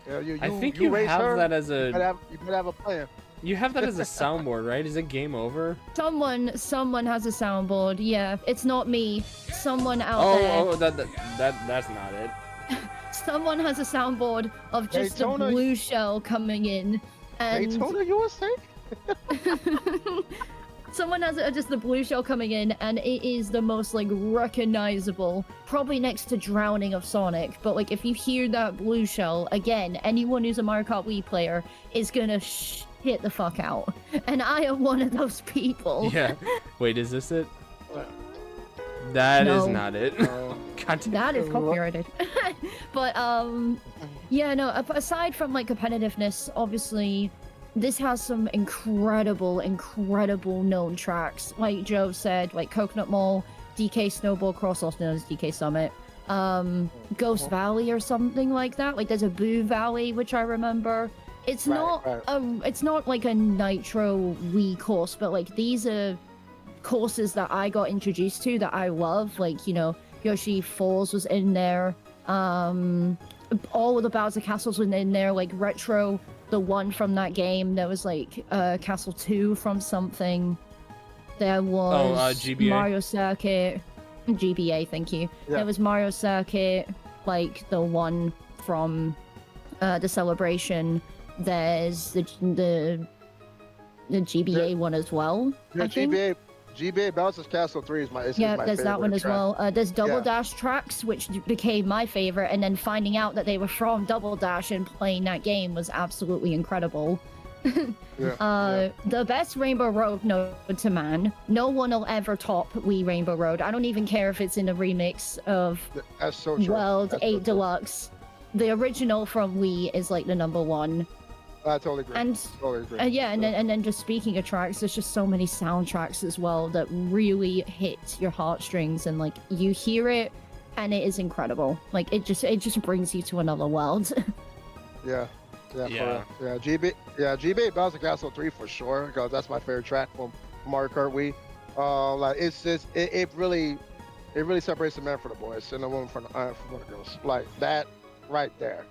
You I think you raise have her, that as you a better have a plan. you have that as a soundboard, right? Is it game over? Someone has a soundboard. Yeah, it's not me. Someone out there. Oh, that's not it. Someone has a soundboard of just Daytona- the blue shell coming in, and Daytona, USA. someone has just the blue shell coming in, and it is the most like recognizable, probably next to Drowning of Sonic. But like if you hear that blue shell again, anyone who's a Mario Kart Wii player is gonna hit the fuck out, and I am one of those people. Yeah. Wait, is this it? That is No. not it. God damn. That is copyrighted. But yeah, no, aside from like competitiveness, obviously this has some incredible known tracks. Like Joe said, like Coconut Mall, DK Snowball Cross, also known as DK Summit, Ghost Valley or something like that. Like there's a Boo Valley, which I remember. It's not it's not like a Nitro Wii course, but like these are courses that I got introduced to that I love. Like, you know, Yoshi Falls was in there. All of the Bowser Castles were in there. Like Retro, the one from that game. There was like Castle 2 from something. There was GBA. Mario Circuit. GBA, thank you. Yeah. There was Mario Circuit, like the one from the Celebration. There's the GBA one as well. Yeah, I think. GBA Bowser's Castle 3 is my Yeah, my there's that favorite one as track. well. There's Double Yeah. Dash tracks, which became my favorite, and then finding out that they were from Double Dash and playing that game was absolutely incredible. The best Rainbow Road known to man. No one will ever top Wii Rainbow Road. I don't even care if it's in a remix of That's so true. World That's so 8 true. Deluxe. The original from Wii is like the number one. I totally agree. And Totally agree. yeah, and then just speaking of tracks, there's just so many soundtracks as well that really hit your heartstrings, and like you hear it, and it is incredible. Like it just brings you to another world. Yeah. GBA Bowser Castle 3 for sure, because that's my favorite track from Mario Kart Wii. Like it's just it really separates the man from the boys and the woman from the girls. Like that right there.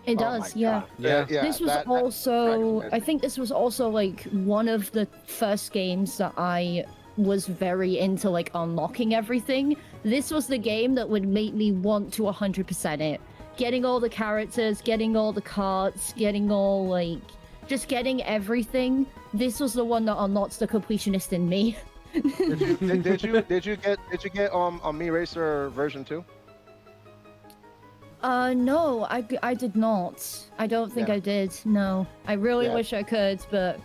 It Oh does, my yeah. God. Yeah. This was that also, track is I think this was also like one of the first games that I was very into like unlocking everything. This was the game that would make me want to 100% it. Getting all the characters, getting all the carts, getting all like, just getting everything. This was the one that unlocks the completionist in me. Did you get Me Racer version 2? No, I did not. I don't think Yeah. I did. No, I really Yeah. wish I could, but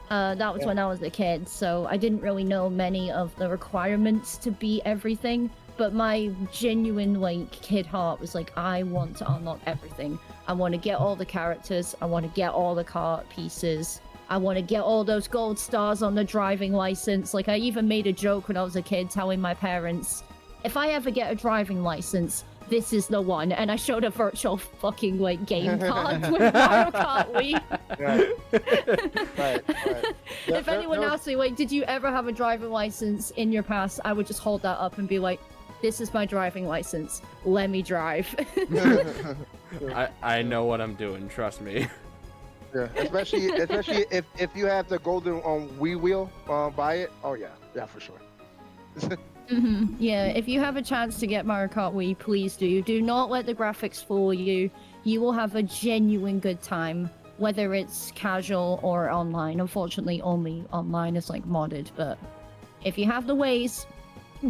that was Yeah. when I was a kid, so I didn't really know many of the requirements to beat everything. But my genuine like kid heart was like, I want to unlock everything. I want to get all the characters. I want to get all the cart pieces. I want to get all those gold stars on the driving license. Like I even made a joke when I was a kid, telling my parents, if I ever get a driving license, this is the one. And I showed a virtual fucking like game card with Mario Kart Wii. Right. If anyone asked me, like, did you ever have a driving license in your past? I would just hold that up and be like, this is my driving license. Let me drive. I know what I'm doing. Trust me. Yeah, especially if you have the golden Wii wheel, buy it. Oh yeah, for sure. Yeah, if you have a chance to get Mario Kart Wii, please do. Do not let the graphics fool you. You will have a genuine good time, whether it's casual or online. Unfortunately, only online is like modded, but if you have the ways,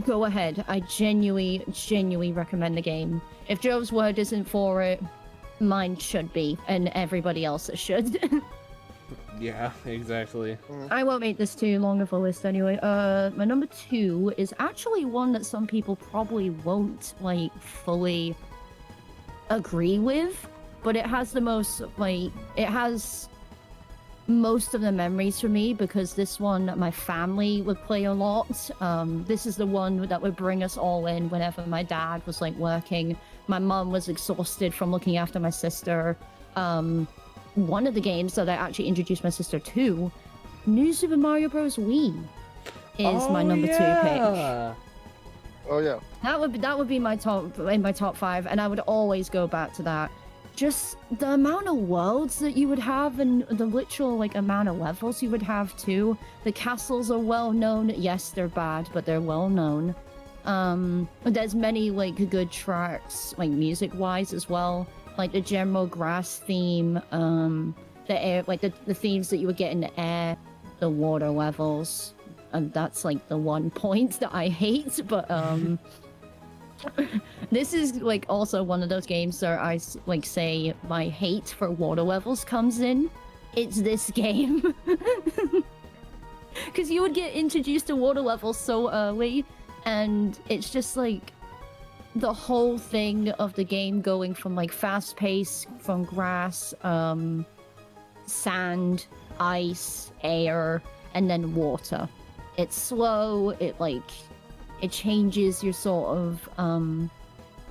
go ahead. I genuinely recommend the game. If Joe's word isn't for it, mine should be, and everybody else's should. Yeah, exactly. I won't make this too long of a list anyway. My number 2 is actually one that some people probably won't like fully agree with, but it has the most like, it has most of the memories for me because this one my family would play a lot. This is the one that would bring us all in whenever my dad was like working. My mum was exhausted from looking after my sister. One of the games that I actually introduced my sister to, New Super Mario Bros. Wii, is my number 2 pick. Oh yeah. That would be my top 5, and I would always go back to that. Just the amount of worlds that you would have and the literal like amount of levels you would have too. The castles are well known. Yes, they're bad, but they're well known. There's many like good tracks, like music wise as well. Like the general grass theme, the air, like the themes that you would get in the air, the water levels. And that's like the one point that I hate, but this is like also one of those games where I like say my hate for water levels comes in. It's this game. Because you would get introduced to water levels so early, and it's just like the whole thing of the game going from like fast pace, from grass, sand, ice, air, and then water. It's slow, it changes your sort of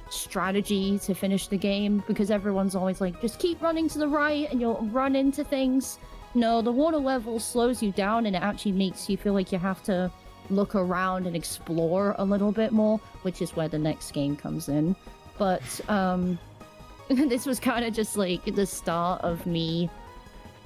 strategy to finish the game because everyone's always like, just keep running to the right and you'll run into things. No, the water level slows you down and it actually makes you feel like you have to look around and explore a little bit more, which is where the next game comes in. But this was kind of just like the start of me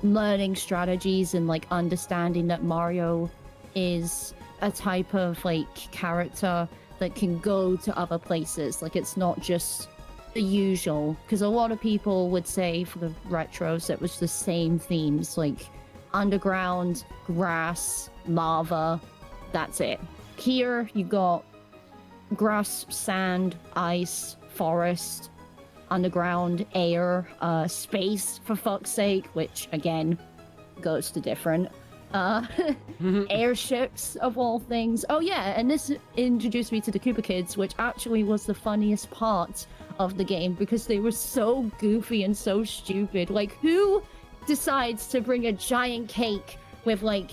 learning strategies and like understanding that Mario is a type of like character that can go to other places. Like it's not just the usual, because a lot of people would say for the retros it was the same themes, like underground, grass, lava, that's it. Here you got grass, sand, ice, forest, underground, air, space for fuck's sake, which again goes to different airships of all things. Oh yeah, and this introduced me to the Koopa Kids, which actually was the funniest part of the game because they were so goofy and so stupid. Like, who decides to bring a giant cake with like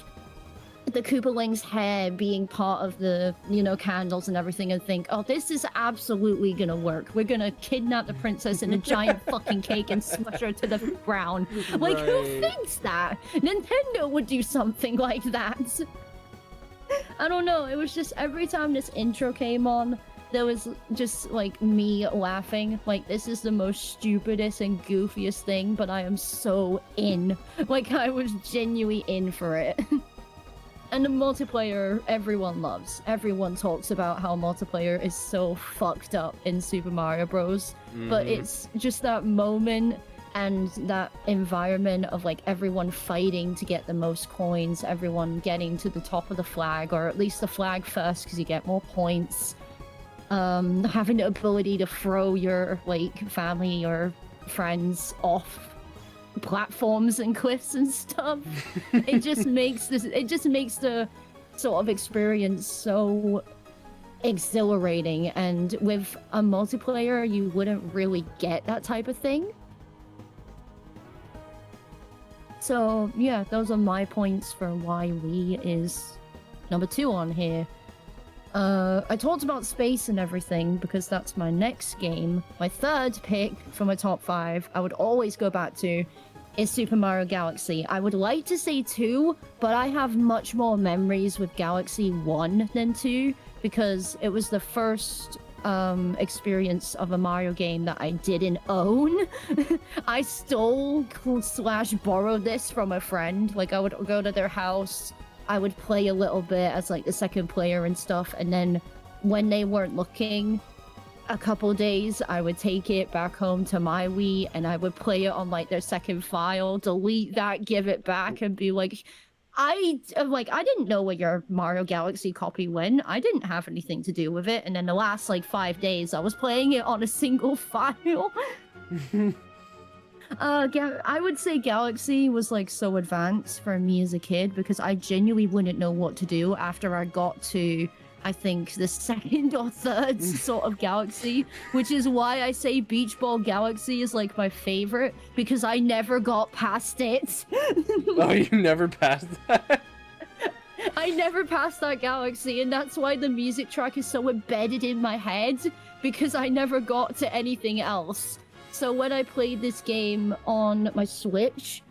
the Koopaling's hair being part of the, you know, candles and everything and think, oh, this is absolutely gonna work. We're gonna kidnap the princess in a giant fucking cake and smush her to the ground. Like, Right. who thinks that? Nintendo would do something like that. I don't know. It was just every time this intro came on, there was just like me laughing. Like, this is the most stupidest and goofiest thing, but I am so in. Like, I was genuinely in for it. And the multiplayer, everyone loves. Everyone talks about how multiplayer is so fucked up in Super Mario Bros. But it's just that moment and that environment of like everyone fighting to get the most coins, everyone getting to the top of the flag, or at least the flag first because you get more points. Having the ability to throw your like family or friends off platforms and cliffs and stuff. It just makes the sort of experience so exhilarating, and with a multiplayer you wouldn't really get that type of thing. So yeah, those are my points for why Wii is number 2 on here. I talked about space and everything because that's my next game. My third pick for my top 5, I would always go back to, is Super Mario Galaxy. I would like to say 2, but I have much more memories with Galaxy 1 than 2 because it was the first experience of a Mario game that I didn't own. I stole / borrowed this from a friend. Like, I would go to their house, I would play a little bit as like the second player and stuff, and then when they weren't looking, a couple days I would take it back home to my Wii and I would play it on like their second file, delete that, give it back, and be like, I didn't know where your Mario Galaxy copy went. I didn't have anything to do with it. And then the last like 5 days I was playing it on a single file. I would say Galaxy was like so advanced for me as a kid because I genuinely wouldn't know what to do after I got to I think, the second or third sort of galaxy, which is why I say Beach Ball Galaxy is like my favorite, because I never got past it. Oh, you never passed that? I never passed that galaxy, and that's why the music track is so embedded in my head, because I never got to anything else. So when I played this game on my Switch,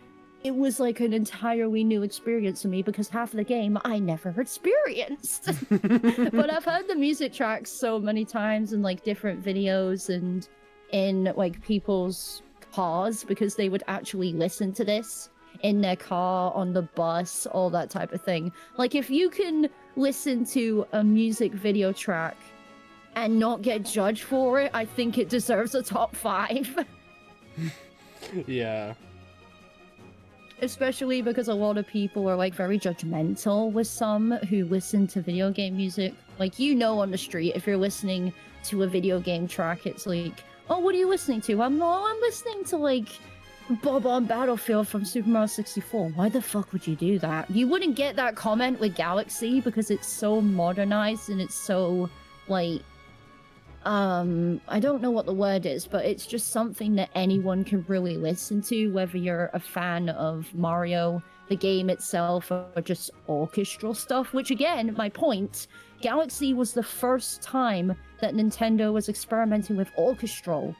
it was like an entirely new experience for me, because half of the game I never experienced. But I've heard the music tracks so many times in like different videos and in like people's cars, because they would actually listen to this in their car, on the bus, all that type of thing. Like, if you can listen to a music video track and not get judged for it, I think it deserves a top 5. Yeah. Especially because a lot of people are like very judgmental with some who listen to video game music. Like, you know, on the street, if you're listening to a video game track, it's like, oh, what are you listening to? I'm listening to like Bob on Battlefield from Super Mario 64. Why the fuck would you do that? You wouldn't get that comment with Galaxy because it's so modernized and it's so like, I don't know what the word is, but it's just something that anyone can really listen to, whether you're a fan of Mario, the game itself, or just orchestral stuff, which again, my point, Galaxy was the first time that Nintendo was experimenting with orchestral,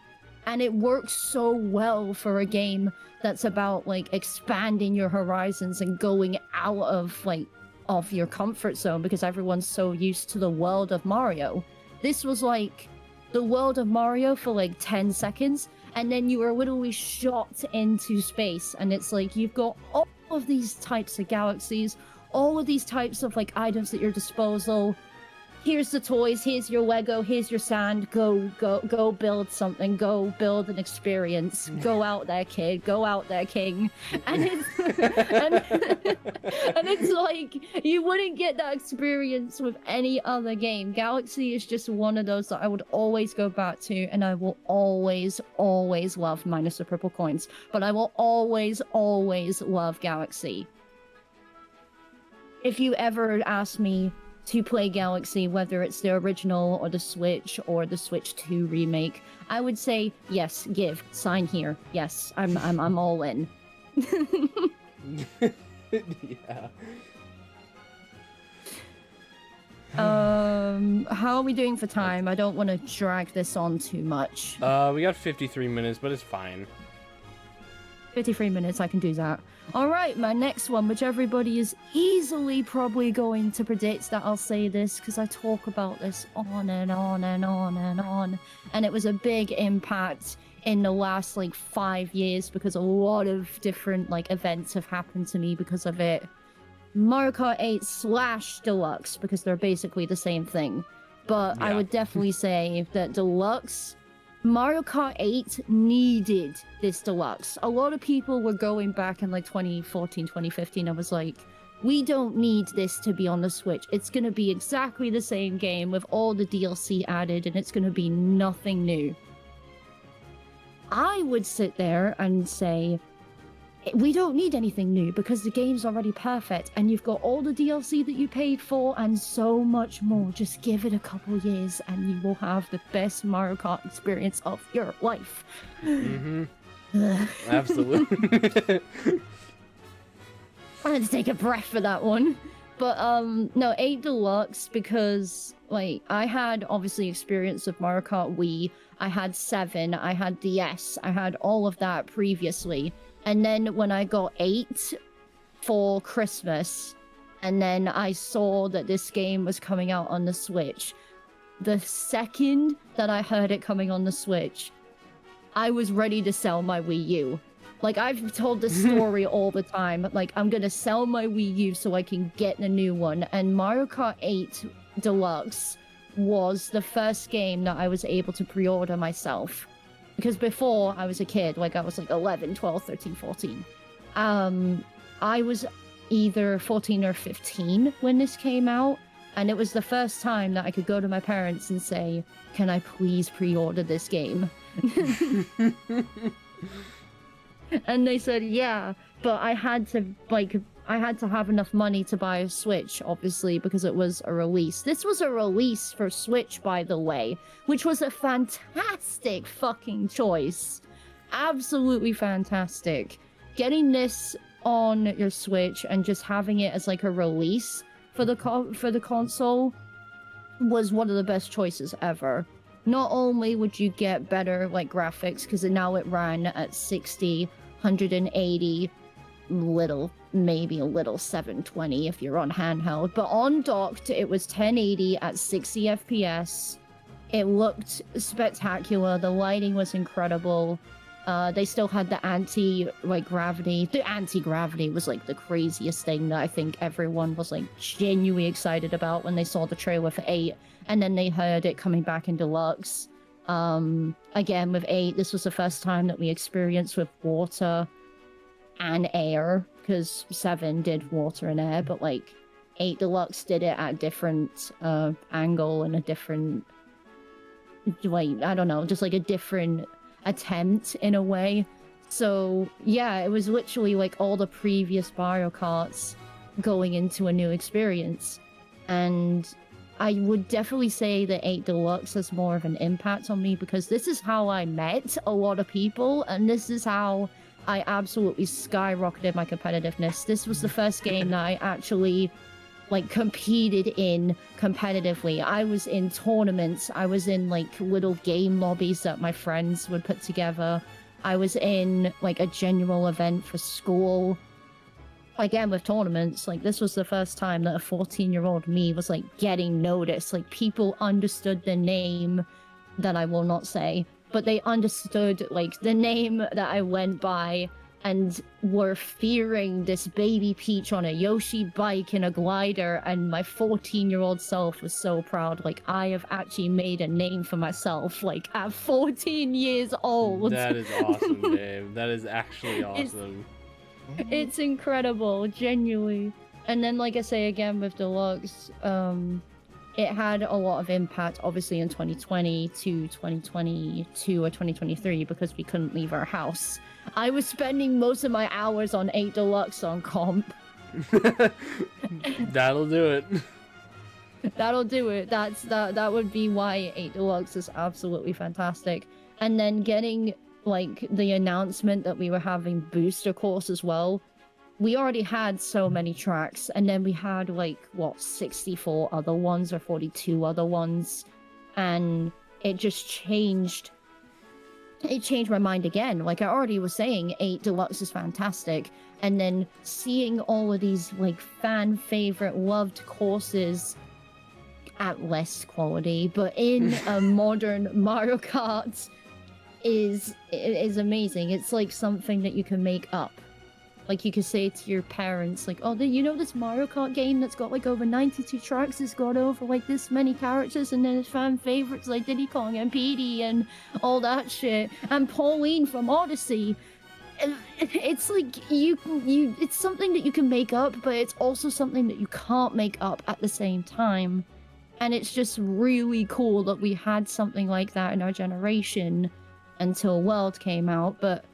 and it works so well for a game that's about like expanding your horizons and going out of like of your comfort zone, because everyone's so used to the world of Mario. This was like the world of Mario for like 10 seconds, and then you were literally shot into space, and it's like you've got all of these types of galaxies, all of these types of like items at your disposal. Here's the toys, here's your Lego, here's your sand, go build something, go build an experience, go out there, kid, go out there, king. And it's and it's like, you wouldn't get that experience with any other game. Galaxy is just one of those that I would always go back to, and I will always love, minus the purple coins, but I will always love Galaxy. If you ever ask me to play Galaxy, whether it's the original or the Switch 2 remake, I would say yes, sign here. Yes, I'm all in. Yeah. How are we doing for time? I don't want to drag this on too much. We got 53 minutes, but it's fine. 53 minutes, I can do that. Alright, my next one, which everybody is easily probably going to predict that I'll say this, because I talk about this on and on and on and on. And it was a big impact in the last, like, 5 years, because a lot of different, like, events have happened to me because of it. Mario Kart 8 / Deluxe, because they're basically the same thing. But yeah. I would definitely say that Deluxe... Mario Kart 8 needed this Deluxe. A lot of people were going back in like 2014, 2015. I was like, we don't need this to be on the Switch. It's going to be exactly the same game with all the DLC added, and it's going to be nothing new. I would sit there and say, we don't need anything new because the game's already perfect, and you've got all the DLC that you paid for and so much more. Just give it a couple years and you will have the best Mario Kart experience of your life. Mm-hmm. Absolutely. I had to take a breath for that one. But no, 8 Deluxe, because like I had obviously experience of Mario Kart Wii, I had 7, I had DS, I had all of that previously. And then when I got 8 for Christmas, and then I saw that this game was coming out on the Switch, the second that I heard it coming on the Switch, I was ready to sell my Wii U. Like, I've told this story all the time. Like, I'm gonna sell my Wii U so I can get the new one. And Mario Kart 8 Deluxe was the first game that I was able to pre-order myself. Because before I was a kid, like I was like 11, 12, 13, 14. I was either 14 or 15 when this came out. And it was the first time that I could go to my parents and say, can I please pre-order this game? And they said, yeah. But I had to, like, I had to have enough money to buy a Switch, obviously, because it was a release. This was a release for Switch, by the way, which was a fantastic fucking choice. Absolutely fantastic. Getting this on your Switch and just having it as like a release for the console was one of the best choices ever. Not only would you get better like graphics, because now it ran at 60, 180, maybe a little 720 if you're on handheld, but on docked it was 1080 at 60 FPS. It looked spectacular. The lighting was incredible. They still had the anti-gravity. The anti-gravity was like the craziest thing that I think everyone was like genuinely excited about when they saw the trailer for 8, and then they heard it coming back in Deluxe. Again, with 8, this was the first time that we experienced with water and air, because 7 did water and air, but like 8 Deluxe did it at a different angle and a different, like, I don't know, just like a different attempt in a way. So yeah, it was literally like all the previous Mario Karts going into a new experience, and I would definitely say that 8 Deluxe has more of an impact on me, because this is how I met a lot of people, and this is how I absolutely skyrocketed my competitiveness. This was the first game that I actually like competed in competitively. I was in tournaments. I was in like little game lobbies that my friends would put together. I was in like a general event for school. Again, with tournaments, like this was the first time that a 14-year-old me was like getting noticed. Like people understood the name that I will not say, but they understood like the name that I went by, and were fearing this baby Peach on a Yoshi bike in a glider, and my 14-year-old self was so proud. Like, I have actually made a name for myself, like, at 14 years old. That is awesome, Dave. That is actually awesome. It's incredible, genuinely. And then, like I say again with Deluxe, it had a lot of impact, obviously, in 2020 to 2022 or 2023, because we couldn't leave our house. I was spending most of my hours on 8 Deluxe on comp. That'll do it. That'll do it. That would be why 8 Deluxe is absolutely fantastic. And then getting like the announcement that we were having booster course as well. We already had so many tracks, and then we had like what 64 other ones or 42 other ones, and it just changed. It changed my mind again. Like I already was saying, 8 Deluxe is fantastic, and then seeing all of these like fan favorite loved courses at less quality, but in a modern Mario Kart is amazing. It's like something that you can make up. Like, you could say to your parents, like, oh, you know this Mario Kart game that's got, like, over 92 tracks? It's got over, like, this many characters, and then it's fan favorites like Diddy Kong and Petey and all that shit. And Pauline from Odyssey. It's like, it's something that you can make up, but it's also something that you can't make up at the same time. And it's just really cool that we had something like that in our generation until World came out, but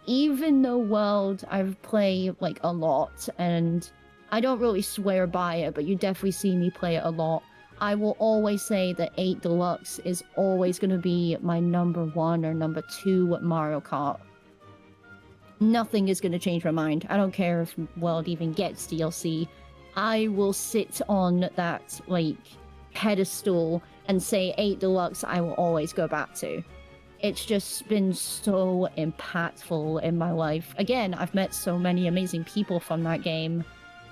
even though World I've played like a lot, and I don't really swear by it, but you definitely see me play it a lot, I will always say that 8 Deluxe is always going to be my number 1 or number 2 Mario Kart. Nothing is going to change my mind. I don't care if World even gets DLC. I will sit on that like pedestal and say 8 Deluxe I will always go back to. It's just been so impactful in my life. Again, I've met so many amazing people from that game.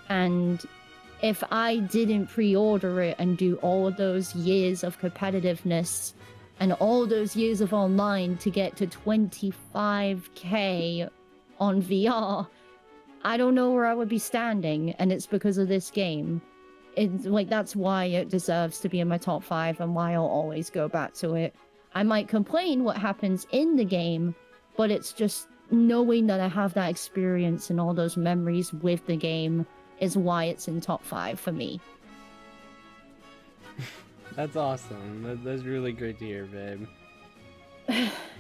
And if I didn't pre-order it and do all of those years of competitiveness and all those years of online to get to 25k on VR, I don't know where I would be standing. And it's because of this game. It's like, that's why it deserves to be in my top 5 and why I'll always go back to it. I might complain what happens in the game, but it's just knowing that I have that experience and all those memories with the game is why it's in top 5 for me. That's awesome. That's really great to hear, babe.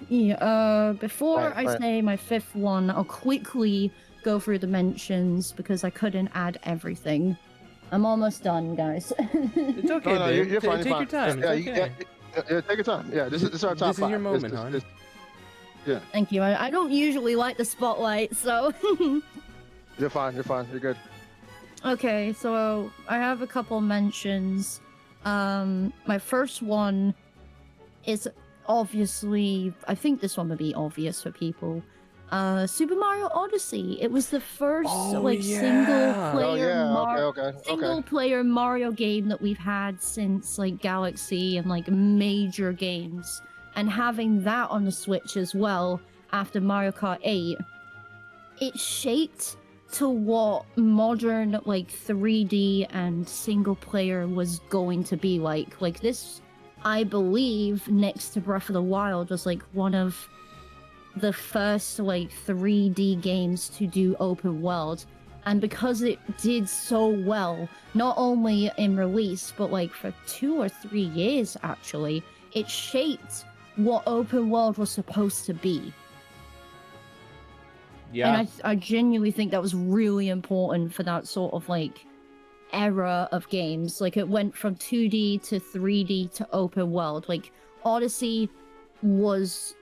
Yeah, before Right. I say my 5th one, I'll quickly go through the mentions because I couldn't add everything. I'm almost done, guys. It's okay, No, babe. you're fine. Take your time. It's okay. Yeah, take your time. Yeah, this is our top This is five. your moment, hon. Yeah, Thank you. I don't usually like the spotlight, so. you're fine. You're fine. You're good. Okay, so I have a couple mentions. My first one is obviously, I think this one would be obvious for people. Super Mario Odyssey. It was the first yeah. single player Oh yeah. Okay. single player Mario game that we've had since like Galaxy and like major games. And having that on the Switch as well after Mario Kart 8, it shaped to what modern like 3D and single player was going to be like. Like this, I believe, next to Breath of the Wild, was like one of the first like 3D games to do open world. And because it did so well, not only in release, but like for 2 or 3 years actually, it shaped what open world was supposed to be. Yeah. And I genuinely think that was really important for that sort of like era of games. Like it went from 2D to 3D to open world. Like Odyssey was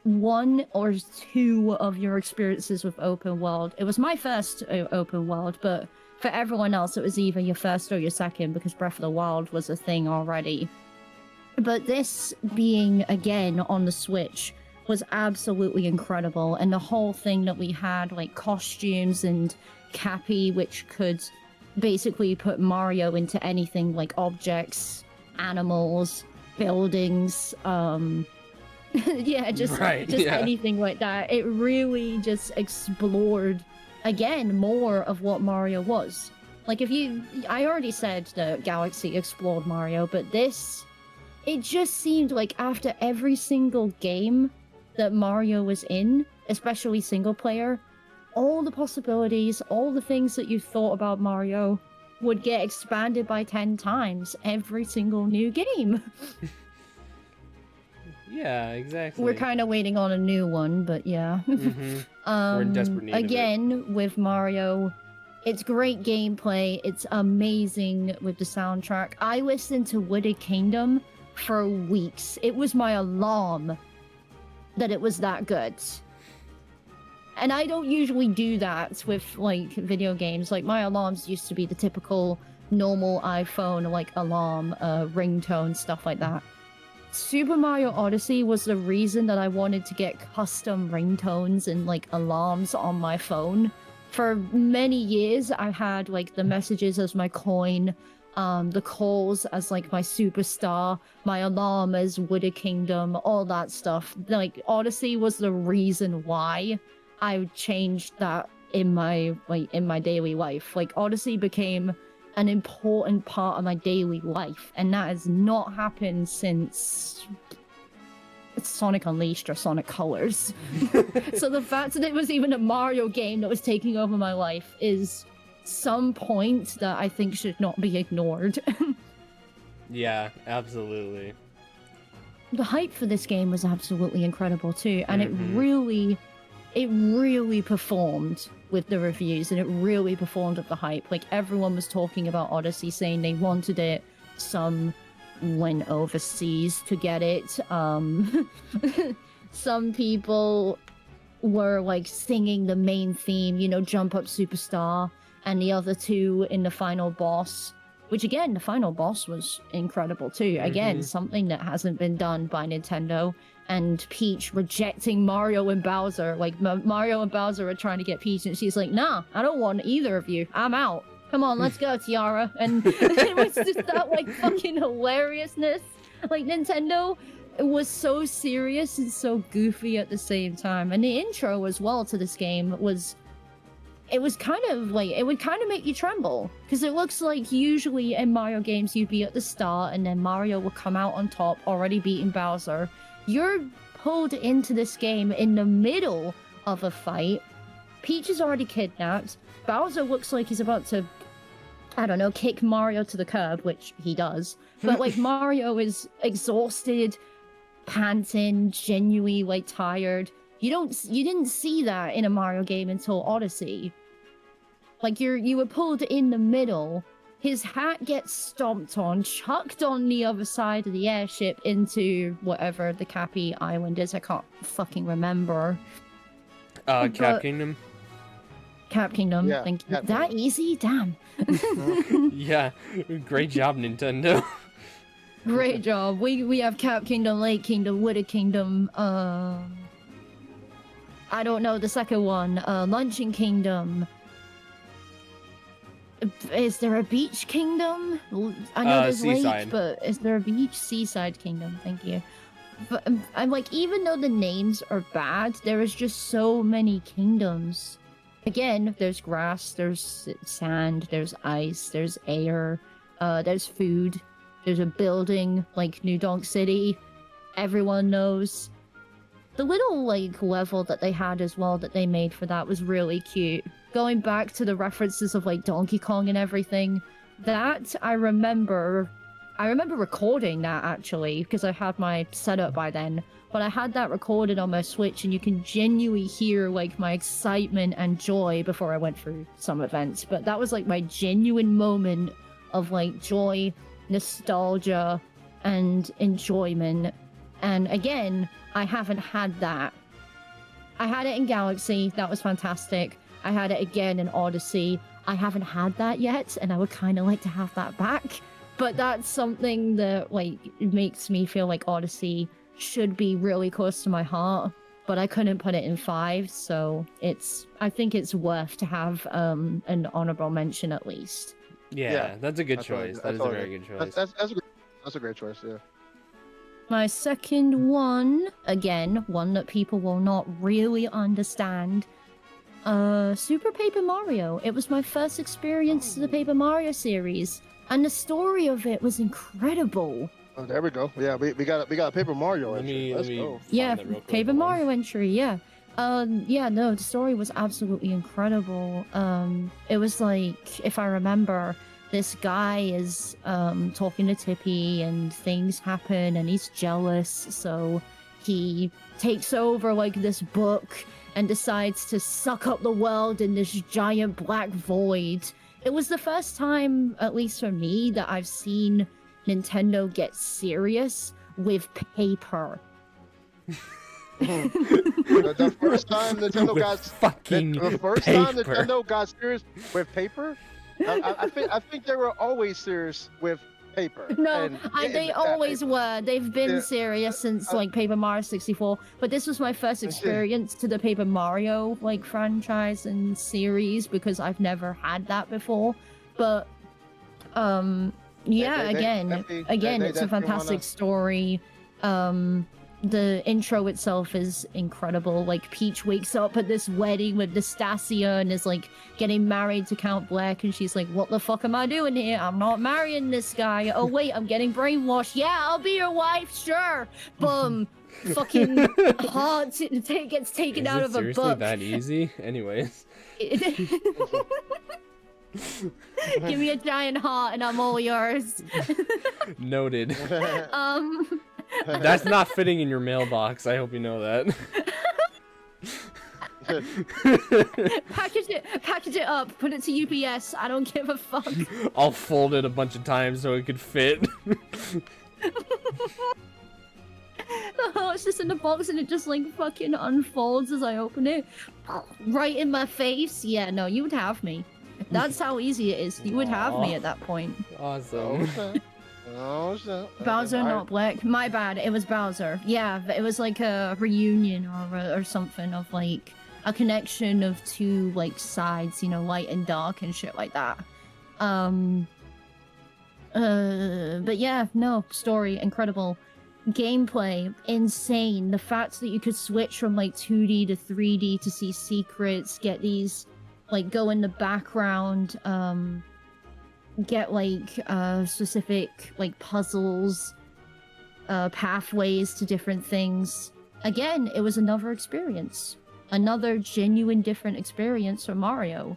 1 or 2 of your experiences with open world. It was my first open world, but for everyone else it was either your first or your second because Breath of the Wild was a thing already. But this being again on the Switch was absolutely incredible, and the whole thing that we had, like costumes and Cappy, which could basically put Mario into anything like objects, animals, buildings, yeah, just anything like that. It really just explored again more of what Mario was. Like I already said that Galaxy explored Mario, but this, it just seemed like after every single game that Mario was in, especially single player, all the possibilities, all the things that you thought about Mario would get expanded by 10 times every single new game. Yeah, exactly. We're kind of waiting on a new one, but yeah. Mm-hmm. We're in desperate need again, of it. with Mario, it's great gameplay. It's amazing with the soundtrack. I listened to Wooded Kingdom for weeks. It was my alarm that it was that good. And I don't usually do that with like video games. Like my alarms used to be the typical normal iPhone like alarm, ringtone, stuff like that. Super Mario Odyssey was the reason that I wanted to get custom ringtones and like alarms on my phone. For many years I had like the messages as my coin, the calls as like my superstar, my alarm as Wooded Kingdom, all that stuff. Like Odyssey was the reason why I changed that in my daily life. Like Odyssey became an important part of my daily life, and that has not happened since Sonic Unleashed or Sonic Colors. So the fact that it was even a Mario game that was taking over my life is some point that I think should not be ignored. Yeah, absolutely. The hype for this game was absolutely incredible too, and it really performed with the reviews, and it really performed with the hype. Like everyone was talking about Odyssey, saying they wanted it. Some went overseas to get it. Some people were like singing the main theme, you know, Jump Up Superstar, and the other two in the final boss, which again, the final boss was incredible too. Again, something that hasn't been done by Nintendo. And Peach rejecting Mario and Bowser. Like, Mario and Bowser are trying to get Peach, and she's like, nah, I don't want either of you. I'm out. Come on, let's go, Tiara. And it was just that, like, fucking hilariousness. Like, Nintendo was so serious and so goofy at the same time. And the intro as well to this game was... It was kind of, like, it would kind of make you tremble. Because it looks like usually in Mario games, you'd be at the start, and then Mario will come out on top, already beating Bowser. You're pulled into this game in the middle of a fight. Peach is already kidnapped. Bowser looks like he's about to, I don't know, kick Mario to the curb, which he does. But, like, Mario is exhausted, panting, genuinely, like, tired. You didn't see that in a Mario game until Odyssey. Like you were pulled in the middle. His hat gets stomped on, chucked on the other side of the airship into whatever the Cappy Island is. I can't fucking remember. Cap Kingdom. Cap Kingdom. Yeah, Thank you. Cap That Kingdom. easy? Damn. Yeah, great job, Nintendo. Great job. We have Cap Kingdom, Lake Kingdom, Witter Kingdom. I don't know the second one. Luncheon Kingdom. Is there a Beach Kingdom? I know there's Seaside. Lake, but is there a beach? Seaside Kingdom. Thank you. But I'm like, even though the names are bad, there is just so many kingdoms. Again, there's grass, there's sand, there's ice, there's air, there's food, there's a building like New Donk City. Everyone knows. The little like level that they had as well that they made for that was really cute. Going back to the references of like Donkey Kong and everything, that I remember recording that actually because I had my setup by then. But I had that recorded on my Switch, and you can genuinely hear like my excitement and joy before I went through some events. But that was like my genuine moment of like joy, nostalgia, and enjoyment. And again, I haven't had that. I had it in Galaxy, that was fantastic. I had it again in Odyssey. I haven't had that yet, and I would kind of like to have that back. But that's something that like makes me feel like Odyssey should be really close to my heart. But I couldn't put it in 5, so I think it's worth to have an honorable mention at least. Yeah, that's a good choice. That is a very good choice. That's a great choice. Yeah. My second one, again, one that people will not really understand. Super Paper Mario. It was my first experience to the Paper Mario series, and the story of it was incredible. Oh, there we go. Yeah, we got a Paper Mario Let entry. me Let's find go. Yeah, that real quick. Paper Hold on. Mario entry, yeah. Yeah, no, the story was absolutely incredible. It was like, if I remember, this guy is talking to Tippy and things happen and he's jealous, so he takes over like this book and decides to suck up the world in this giant black void. It was the first time, at least for me, that I've seen Nintendo get serious with paper. The first time Nintendo With got fucking the first time paper. Nintendo got serious with paper. I think they were always serious with paper. No, they always were. They've been Yeah. serious since like Paper Mario 64. But this was my first experience to the Paper Mario like franchise and series because I've never had that before. But yeah, again, it's a definitely fantastic story. The intro itself is incredible. Like Peach wakes up at this wedding with Nastasia and is like getting married to Count Black, and she's like, "What the fuck am I doing here? I'm not marrying this guy. Oh wait, I'm getting brainwashed. Yeah, I'll be your wife, sure." Boom. Fucking heart gets taken Is out it of a seriously book. that easy? Anyways. Give me a giant heart and I'm all yours. Noted. Um. That's not fitting in your mailbox. I hope you know that. Package it up, put it to UPS. I don't give a fuck. I'll fold it a bunch of times so it could fit. Oh, it's just in the box and it just like fucking unfolds as I open it. Right in my face. Yeah, no, you would have me. That's how easy it is. You would have me at that point. Awesome. Oh shit. Bowser, Alright. not Black. My bad. It was Bowser. Yeah, but it was like a reunion or something of like a connection of two like sides, you know, light and dark and shit like that. But yeah, no, story incredible. Gameplay insane. The fact that you could switch from like 2D to 3D to see secrets, get these like go in the background, get like specific like puzzles, pathways to different things. Again, it was another experience, another genuine different experience for Mario.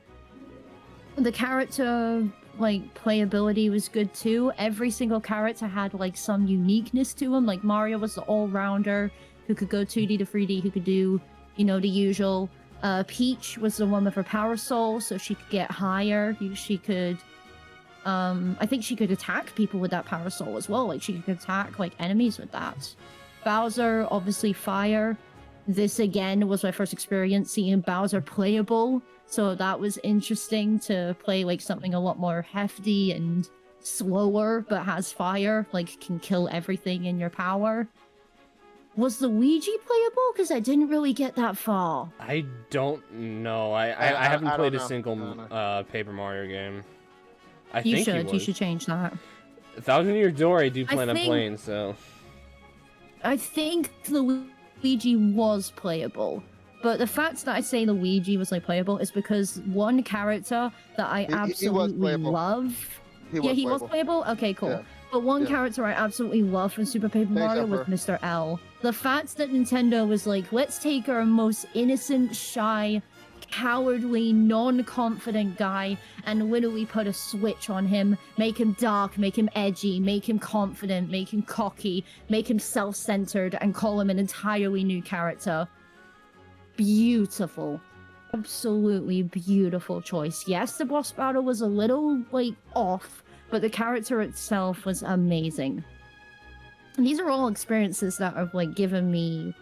The character like playability was good too. Every single character had like some uniqueness to him. Like Mario was the all-rounder who could go 2D to 3D, who could do the usual. Peach was the one with her power soul, so she could get higher. She could, I think she could attack people with that power soul as well. Like, she could attack, like, enemies with that. Bowser, obviously fire. This, again, was my first experience seeing Bowser playable. So that was interesting to play, like, something a lot more hefty and slower, but has fire. Like, can kill everything in your power. Was the Luigi playable? Because I didn't really get that far. I don't know. I haven't played a know. single I don't know. Paper Mario game. I You think he should. was. You should change that. Thousand Year Door, I do plan on think- playing, so. I think the Luigi was playable. But the fact that I say Luigi was like playable is because one character that I was absolutely playable. love. He He was playable? Okay, cool. Yeah. But one Yeah. character I absolutely love from Super Paper Mario was Pepper. Mr. L. The fact that Nintendo was like, let's take our most innocent, shy, cowardly, non-confident guy and literally put a switch on him, make him dark, make him edgy, make him confident, make him cocky, make him self-centered, and call him an entirely new character. Beautiful. Absolutely beautiful choice. Yes, the boss battle was a little, like, off, but the character itself was amazing. And these are all experiences that have, like, given me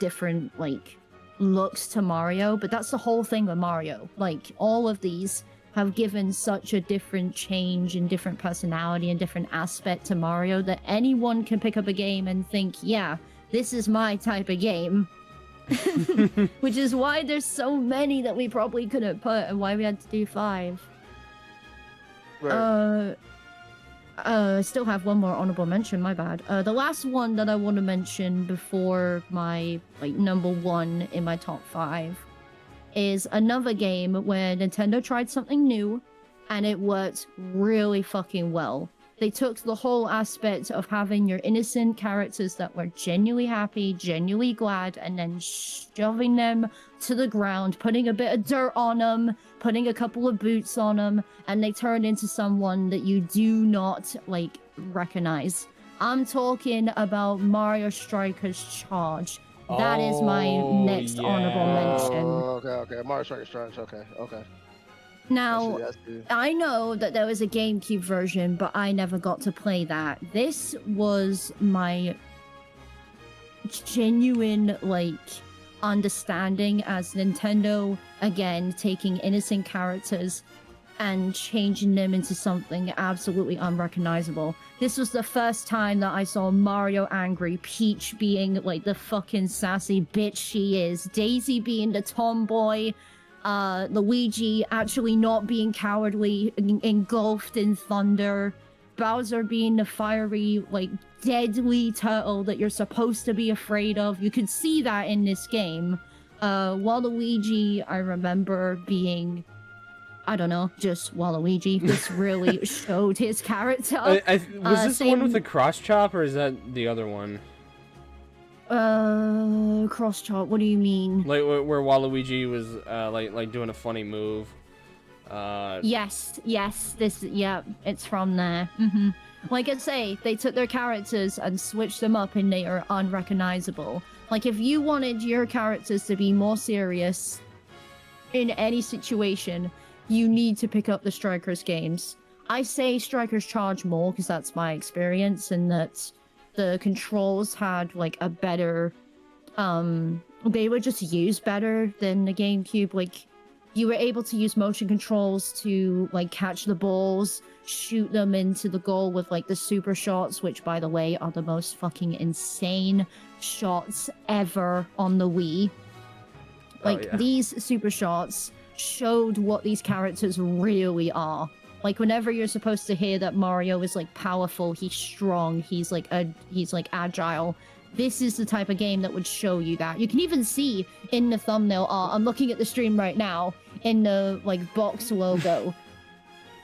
different, like, looks to Mario, but that's the whole thing with Mario. Like, all of these have given such a different change and different personality and different aspect to Mario that anyone can pick up a game and think, yeah, this is my type of game. Which is why there's so many that we probably couldn't put and why we had to do 5. Right. I still have one more honorable mention, my bad. The last one that I want to mention before my, like, number 1 in my top 5 is another game where Nintendo tried something new and it worked really fucking well. They took the whole aspect of having your innocent characters that were genuinely happy, genuinely glad, and then shoving them to the ground, putting a bit of dirt on them, putting a couple of boots on them, and they turned into someone that you do not, like, recognize. I'm talking about Mario Strikers Charge. That is my next honorable mention. Okay. Mario Strikers Charge. Okay. Now, I see. I know that there was a GameCube version, but I never got to play that. This was my genuine, like, understanding as Nintendo, again, taking innocent characters and changing them into something absolutely unrecognizable. This was the first time that I saw Mario angry, Peach being, like, the fucking sassy bitch she is, Daisy being the tomboy, Luigi actually not being cowardly, engulfed in thunder, Bowser being the fiery, like, deadly turtle that you're supposed to be afraid of. You can see that in this game. Waluigi, I remember being, I don't know, just Waluigi. This really showed his character. Was this the one with the cross chop, or is that the other one? Cross chop, what do you mean? Like where Waluigi was like doing a funny move. Yes, it's from there. Like I say, they took their characters and switched them up and they are unrecognizable. Like, if you wanted your characters to be more serious in any situation, you need to pick up the Strikers games. I say Strikers Charge more because that's my experience, and that the controls had, like, a better, they were just used better than the GameCube. Like, you were able to use motion controls to, like, catch the balls, shoot them into the goal with, like, the super shots, which, by the way, are the most fucking insane shots ever on the Wii. Like, these super shots showed what these characters really are. Like, whenever you're supposed to hear that Mario is, like, powerful, he's strong, he's agile, this is the type of game that would show you that. You can even see in the thumbnail art, I'm looking at the stream right now, in the, like, box logo.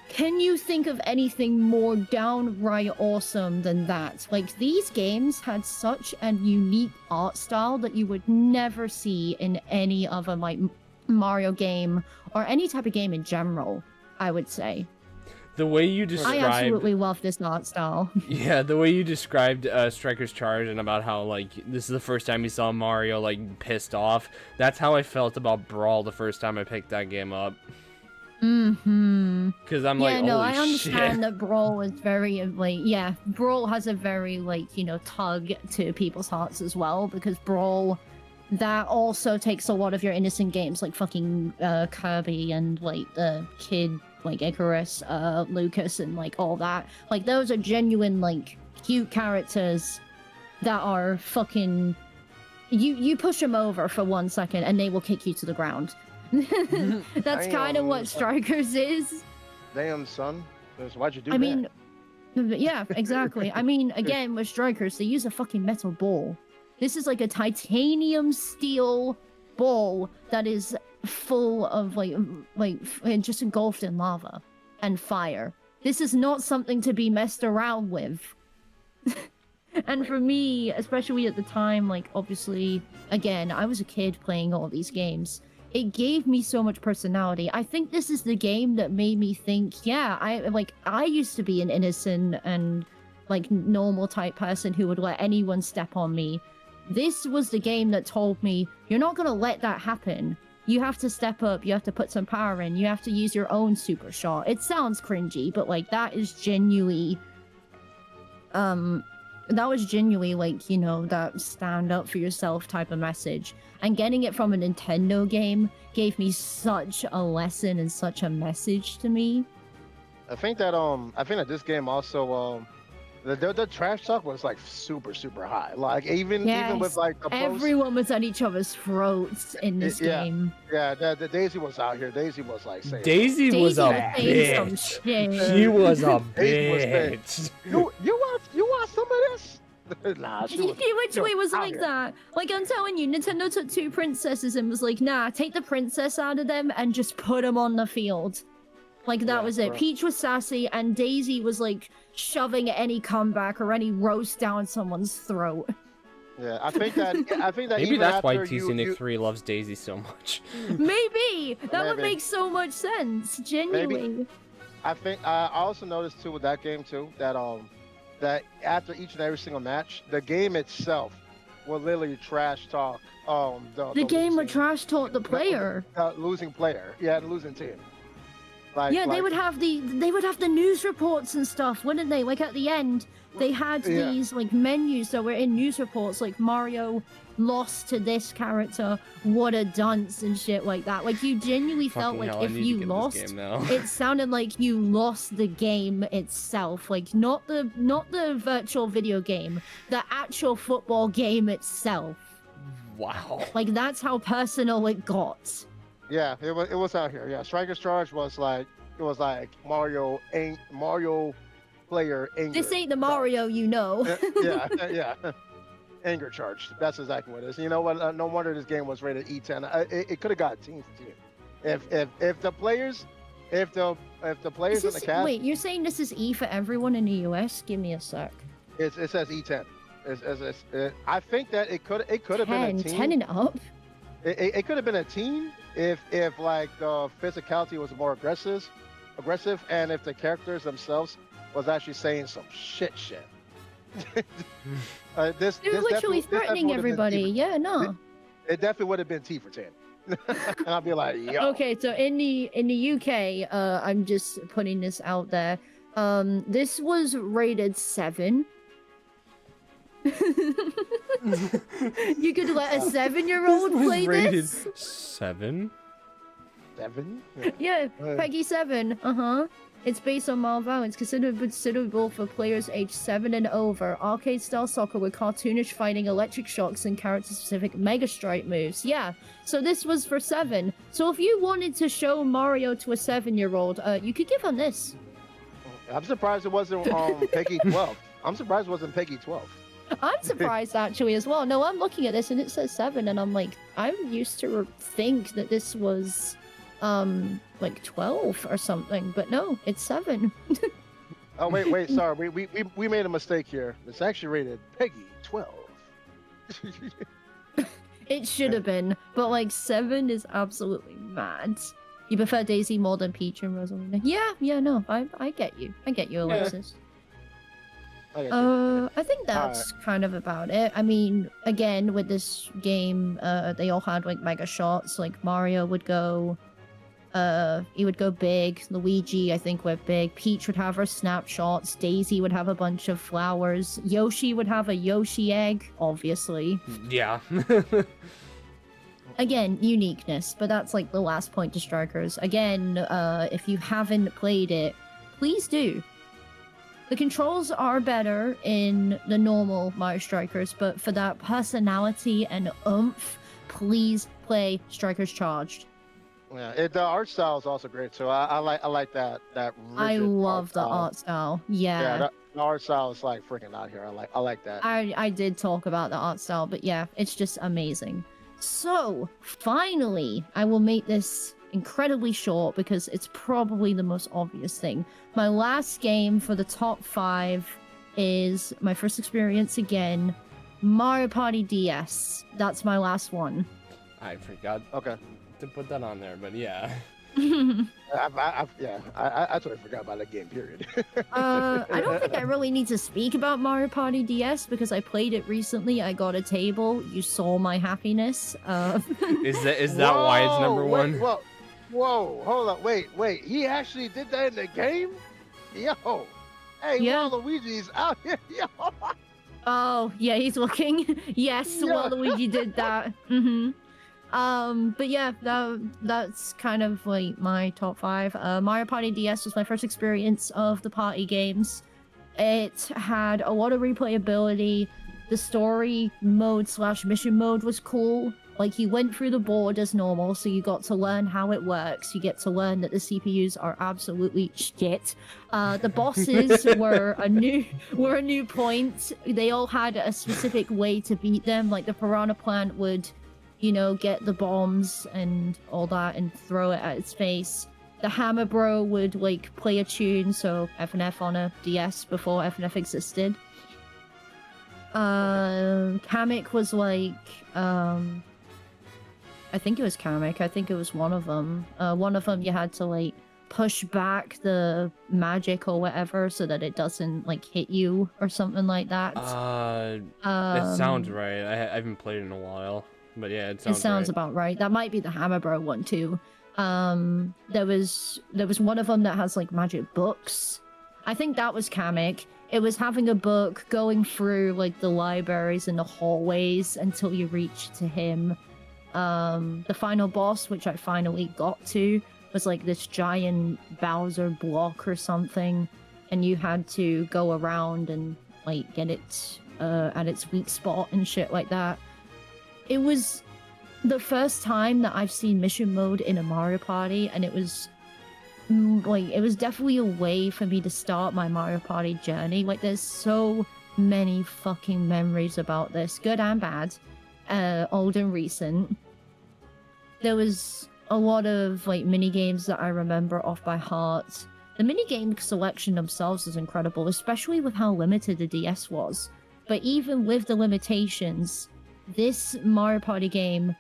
Can you think of anything more downright awesome than that? Like, these games had such a unique art style that you would never see in any other, like, Mario game, or any type of game in general, I would say. The way you I described, absolutely love this art style. yeah, the way you described Striker's Charge and about how like this is the first time you saw Mario like pissed off. That's how I felt about Brawl the first time I picked that game up. Mm-hmm. Because I'm Yeah, like, no, holy I understand shit. that Brawl is very like, yeah, Brawl has a very like, you know, tug to people's hearts as well, because Brawl, that also takes a lot of your innocent games like fucking Kirby and like the kid like Icarus, Lucas and like all that. Like those are genuine like cute characters that are fucking, you push them over for 1 second and they will kick you to the ground. That's kind of what Strikers is. Damn, son. Why'd you do I that? mean, yeah, exactly. I mean, again, with Strikers, they use a fucking metal ball. This is like a titanium steel ball that is full of like just engulfed in lava and fire. This is not something to be messed around with. And for me, especially at the time, like obviously, again, I was a kid playing all these games. It gave me so much personality. I think this is the game that made me think, yeah, I used to be an innocent and like normal type person who would let anyone step on me. This was the game that told me, you're not gonna let that happen. You have to step up, you have to put some power in, you have to use your own super shot. It sounds cringy, but like that is genuinely like, you know, that stand up for yourself type of message. And getting it from a Nintendo game gave me such a lesson and such a message to me. I think that this game also the trash talk was like super high. Like even with like the post, everyone was at each other's throats in this game. Yeah, the Daisy was out here. Daisy was like saying Daisy was a saying some bitch. shit. She was a Daisy bitch. You want some of this? Nah, He literally was like here. that. Like, I'm telling you, Nintendo took 2 princesses and was like, nah, take the princess out of them and just put them on the field. Like, that was it. Bro. Peach was sassy and Daisy was like shoving any comeback or any roast down someone's throat. Yeah, I think that Maybe even that's why after TC Nick 3 loves Daisy so much. Maybe! That would Maybe. make so much sense. Genuinely. I think I also noticed too with that game too that after each and every single match, the game itself will literally trash talk The game would trash talk the player. losing player, the losing team. Yeah, they would have the news reports and stuff, wouldn't they? Like at the end, they had these like menus that were in news reports, like Mario lost to this character, what a dunce and shit like that. Like you genuinely felt Fucking like hell, I if need to you get lost, this game now. it sounded like you lost the game itself. Like not the virtual video game, the actual football game itself. Wow. Like that's how personal it got. Yeah, it was out here. Yeah, Striker's Charge was like Mario player anger. This ain't the Mario you know. yeah. Anger charge. That's exactly what it is. You know what? No wonder this game was rated E10. It could have got team for team. If the players in the cast. Wait, you're saying this is E for everyone in the US? Give me a sec. It says E10. I think that it could have been a team. 10 and up. It could have been a team if like the physicality was more aggressive, and if the characters themselves was actually saying some shit. They're literally threatening everybody. Yeah, no. It definitely would have been T for 10. And I'll be like, yo. Okay, so in the UK, I'm just putting this out there. This was rated 7. You could let a 7-year-old play rated this? 7? 7? Yeah, Peggy 7. It's based on Marvel. It's considerable for players aged 7 and over. Arcade-style soccer with cartoonish fighting, electric shocks, and character-specific Mega Strike moves. Yeah, so this was for 7. So if you wanted to show Mario to a 7-year-old, you could give him this. I'm surprised it wasn't Peggy 12. I'm surprised it wasn't Peggy 12. I'm surprised actually as well. No, I'm looking at this and it says 7, and I'm like, I used to think that this was like 12 or something, but no, it's 7. Oh wait, sorry, we made a mistake here. It's actually rated Peggy 12. It should have been, but like 7 is absolutely mad. You prefer Daisy more than Peach and Rosalina? Yeah, no, I get you. I get you, Alexis. I think that's kind of about it. I mean, again, with this game, they all had like mega shots. Like Mario would go, he would go big. Luigi, I think, went big. Peach would have her snapshots. Daisy would have a bunch of flowers. Yoshi would have a Yoshi egg, obviously. Yeah. Again, uniqueness, but that's like the last point to Strikers. Again, if you haven't played it, please do. The controls are better in the normal Mario Strikers, but for that personality and oomph, please play Strikers Charged. Yeah, the art style is also great too. I like that I rigid love the style. art style. Yeah. The art style is like freaking out here. I like that. I did talk about the art style, but yeah, it's just amazing. So, finally, I will make this incredibly short because it's probably the most obvious thing. My last game for the top 5 is my first experience again, Mario Party DS. That's my last one. I forgot to put that on there, but yeah. I totally forgot about that game, period. I don't think I really need to speak about Mario Party DS because I played it recently. I got a table. You saw my happiness. Is that why it's number one? Whoa, hold up, wait. He actually did that in the game? Yo. Hey, yeah. Luigi's out here. Yo. Oh, yeah, he's looking. Yes, Yeah. Luigi did that. But yeah, that's kind of like my top 5. Mario Party DS was my first experience of the party games. It had a lot of replayability. The story mode / mission mode was cool. Like, you went through the board as normal, so you got to learn how it works. You get to learn that the CPUs are absolutely shit. The bosses were a new point. They all had a specific way to beat them. Like, the Piranha Plant would, get the bombs and all that and throw it at its face. The Hammer Bro would, like, play a tune, so FNF on a DS before FNF existed. Kamek was like, I think it was Kamek. I think it was one of them. One of them you had to, like, push back the magic or whatever so that it doesn't, like, hit you or something like that. That sounds right. I haven't played in a while, but yeah, it sounds right. About right. That might be the Hammer Bro one too. There was one of them that has, like, magic books. I think that was Kamek. It was having a book, going through, like, the libraries and the hallways until you reach to him. The final boss, which I finally got to, was like this giant Bowser block or something, and you had to go around and, like, get it at its weak spot and shit like that. It was the first time that I've seen mission mode in a Mario Party, and it was it was definitely a way for me to start my Mario Party journey. Like, there's so many fucking memories about this, good and bad. Old and recent. There was a lot of, like, mini games that I remember off by heart. The mini game selection themselves is incredible, especially with how limited the DS was. But even with the limitations, this Mario Party game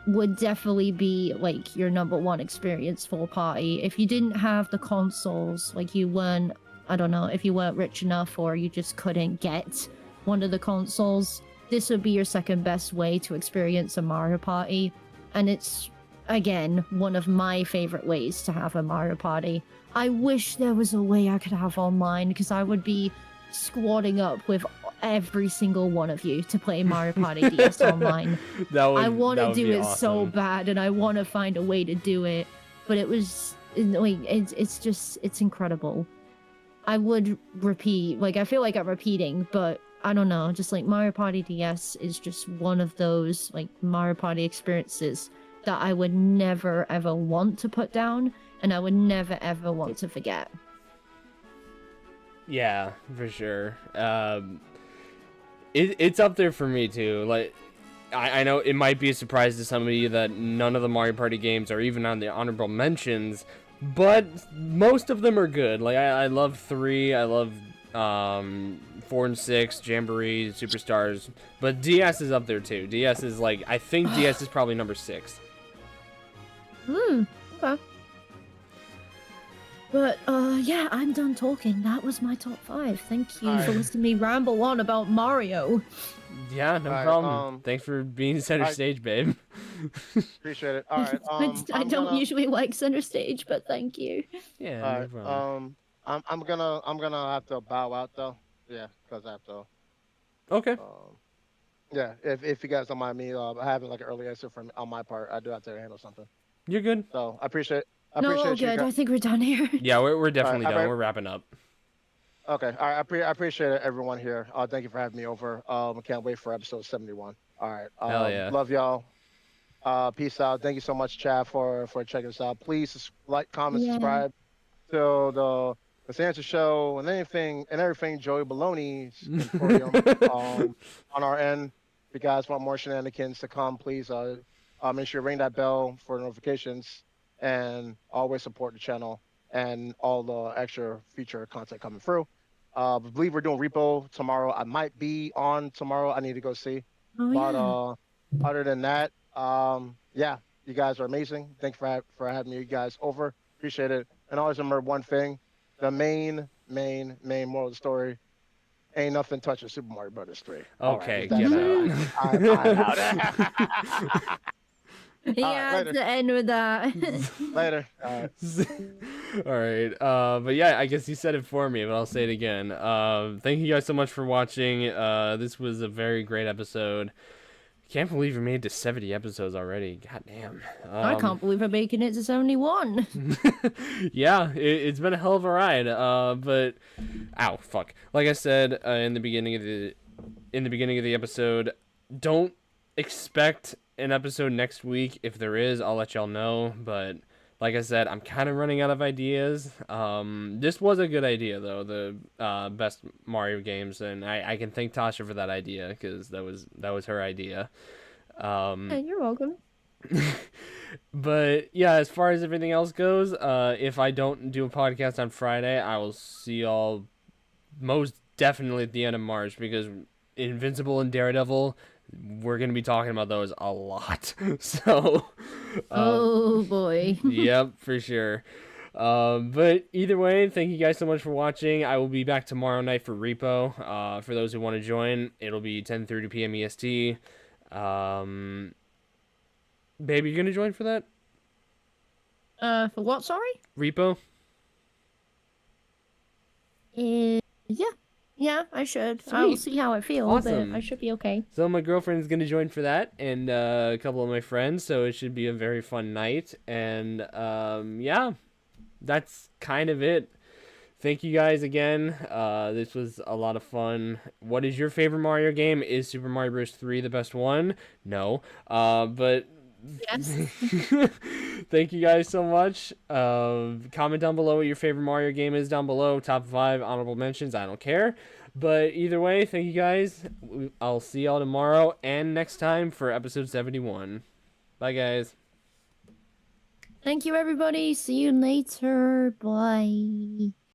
would definitely be, like, your number 1 experience for a party. If you didn't have the consoles, like, you weren't, I don't know, if you weren't rich enough or you just couldn't get one of the consoles, this would be your second best way to experience a Mario Party. And it's, again, one of my favorite ways to have a Mario Party. I wish there was a way I could have online, because I would be squatting up with every single one of you to play Mario Party DS online. I want to do it awesome. So bad, and I want to find a way to do it. But it was, like, it's incredible. I would repeat, like, I feel like I'm repeating, but I don't know, just like Mario Party DS is just one of those, like, Mario Party experiences that I would never ever want to put down, and I would never ever want to forget. Yeah, for sure. It's up there for me too. Like, I know it might be a surprise to some of you that none of the Mario Party games are even on the honorable mentions, but most of them are good. Like, I love 3, I love 4 and 6, Jamboree, Superstars, but DS is up there too. DS is, like, I think DS is probably number 6. Okay. But yeah, I'm done talking. That was my top 5. Thank you for Alright. listening to me ramble on about Mario. Yeah, no Alright, problem. Thanks for being center alright. stage, babe. Appreciate it. All right. I I'm don't gonna. usually like center stage, but thank you. Yeah, All no right. problem. I'm gonna have to bow out though. Yeah, because I have to. Okay. Um. Yeah. If you guys don't mind me having like an early exit from on my part, I do have to handle something. You're good. So I appreciate. I No, all appreciate you good. guys. I think we're done here. Yeah, we're All right. definitely done. We're wrapping up. Okay. All right. I appreciate everyone here. Thank you for having me over. I can't wait for episode 71. All right. Hell yeah. Love y'all. Peace out. Thank you so much, Chad, for checking us out. Please like, comment, Yeah. subscribe to the Costanza Show and everything Joey Baloney's Emporium on our end. If you guys want more shenanigans to come, please make sure you ring that bell for notifications and always support the channel and all the extra feature content coming through. I believe we're doing repo tomorrow. I might be on tomorrow. I need to go see. Oh But yeah. other than that, yeah, you guys are amazing. Thanks for having you guys over. Appreciate it. And always remember one thing: the main moral of the story ain't nothing touching Super Mario Brothers 3. All right, Okay, with that get said, I'm out. Yeah, later. to end with that. Later. All right. But yeah, I guess you said it for me, but I'll say it again. Thank you guys so much for watching. This was a very great episode. Can't believe we made it to 70 episodes already. God damn. I can't believe I'm making it to 71. Yeah, it's been a hell of a ride. But ow, fuck. Like I said in the beginning of the episode, don't expect an episode next week. If there is, I'll let y'all know. But like I said, I'm kind of running out of ideas. This was a good idea though, the best Mario games, and I can thank Tasha for that idea because that was her idea. Hey, you're welcome. But yeah, as far as everything else goes, if I don't do a podcast on Friday, I will see y'all most definitely at the end of March because Invincible and Daredevil, we're gonna be talking about those a lot. So, Oh boy. yep, for sure. But either way, thank you guys so much for watching. I will be back tomorrow night for Repo. For those who want to join, it'll be 10:30 p.m. EST. Baby, you gonna join for that? For what, sorry? Repo? Yeah. Yeah, I should. I'll Sweet. see how I feel, Awesome. but I should be okay. So my girlfriend's gonna join for that, and a couple of my friends. So it should be a very fun night. And yeah, that's kind of it. Thank you guys again. This was a lot of fun. What is your favorite Mario game? Is Super Mario Bros. 3 the best one? No. But Yes. thank you guys so much. Comment down below what your favorite Mario game is down below. Top 5 honorable mentions. I don't care. But either way, thank you guys. I'll see y'all tomorrow and next time for episode 71. Bye, guys. Thank you, everybody. See you later. Bye.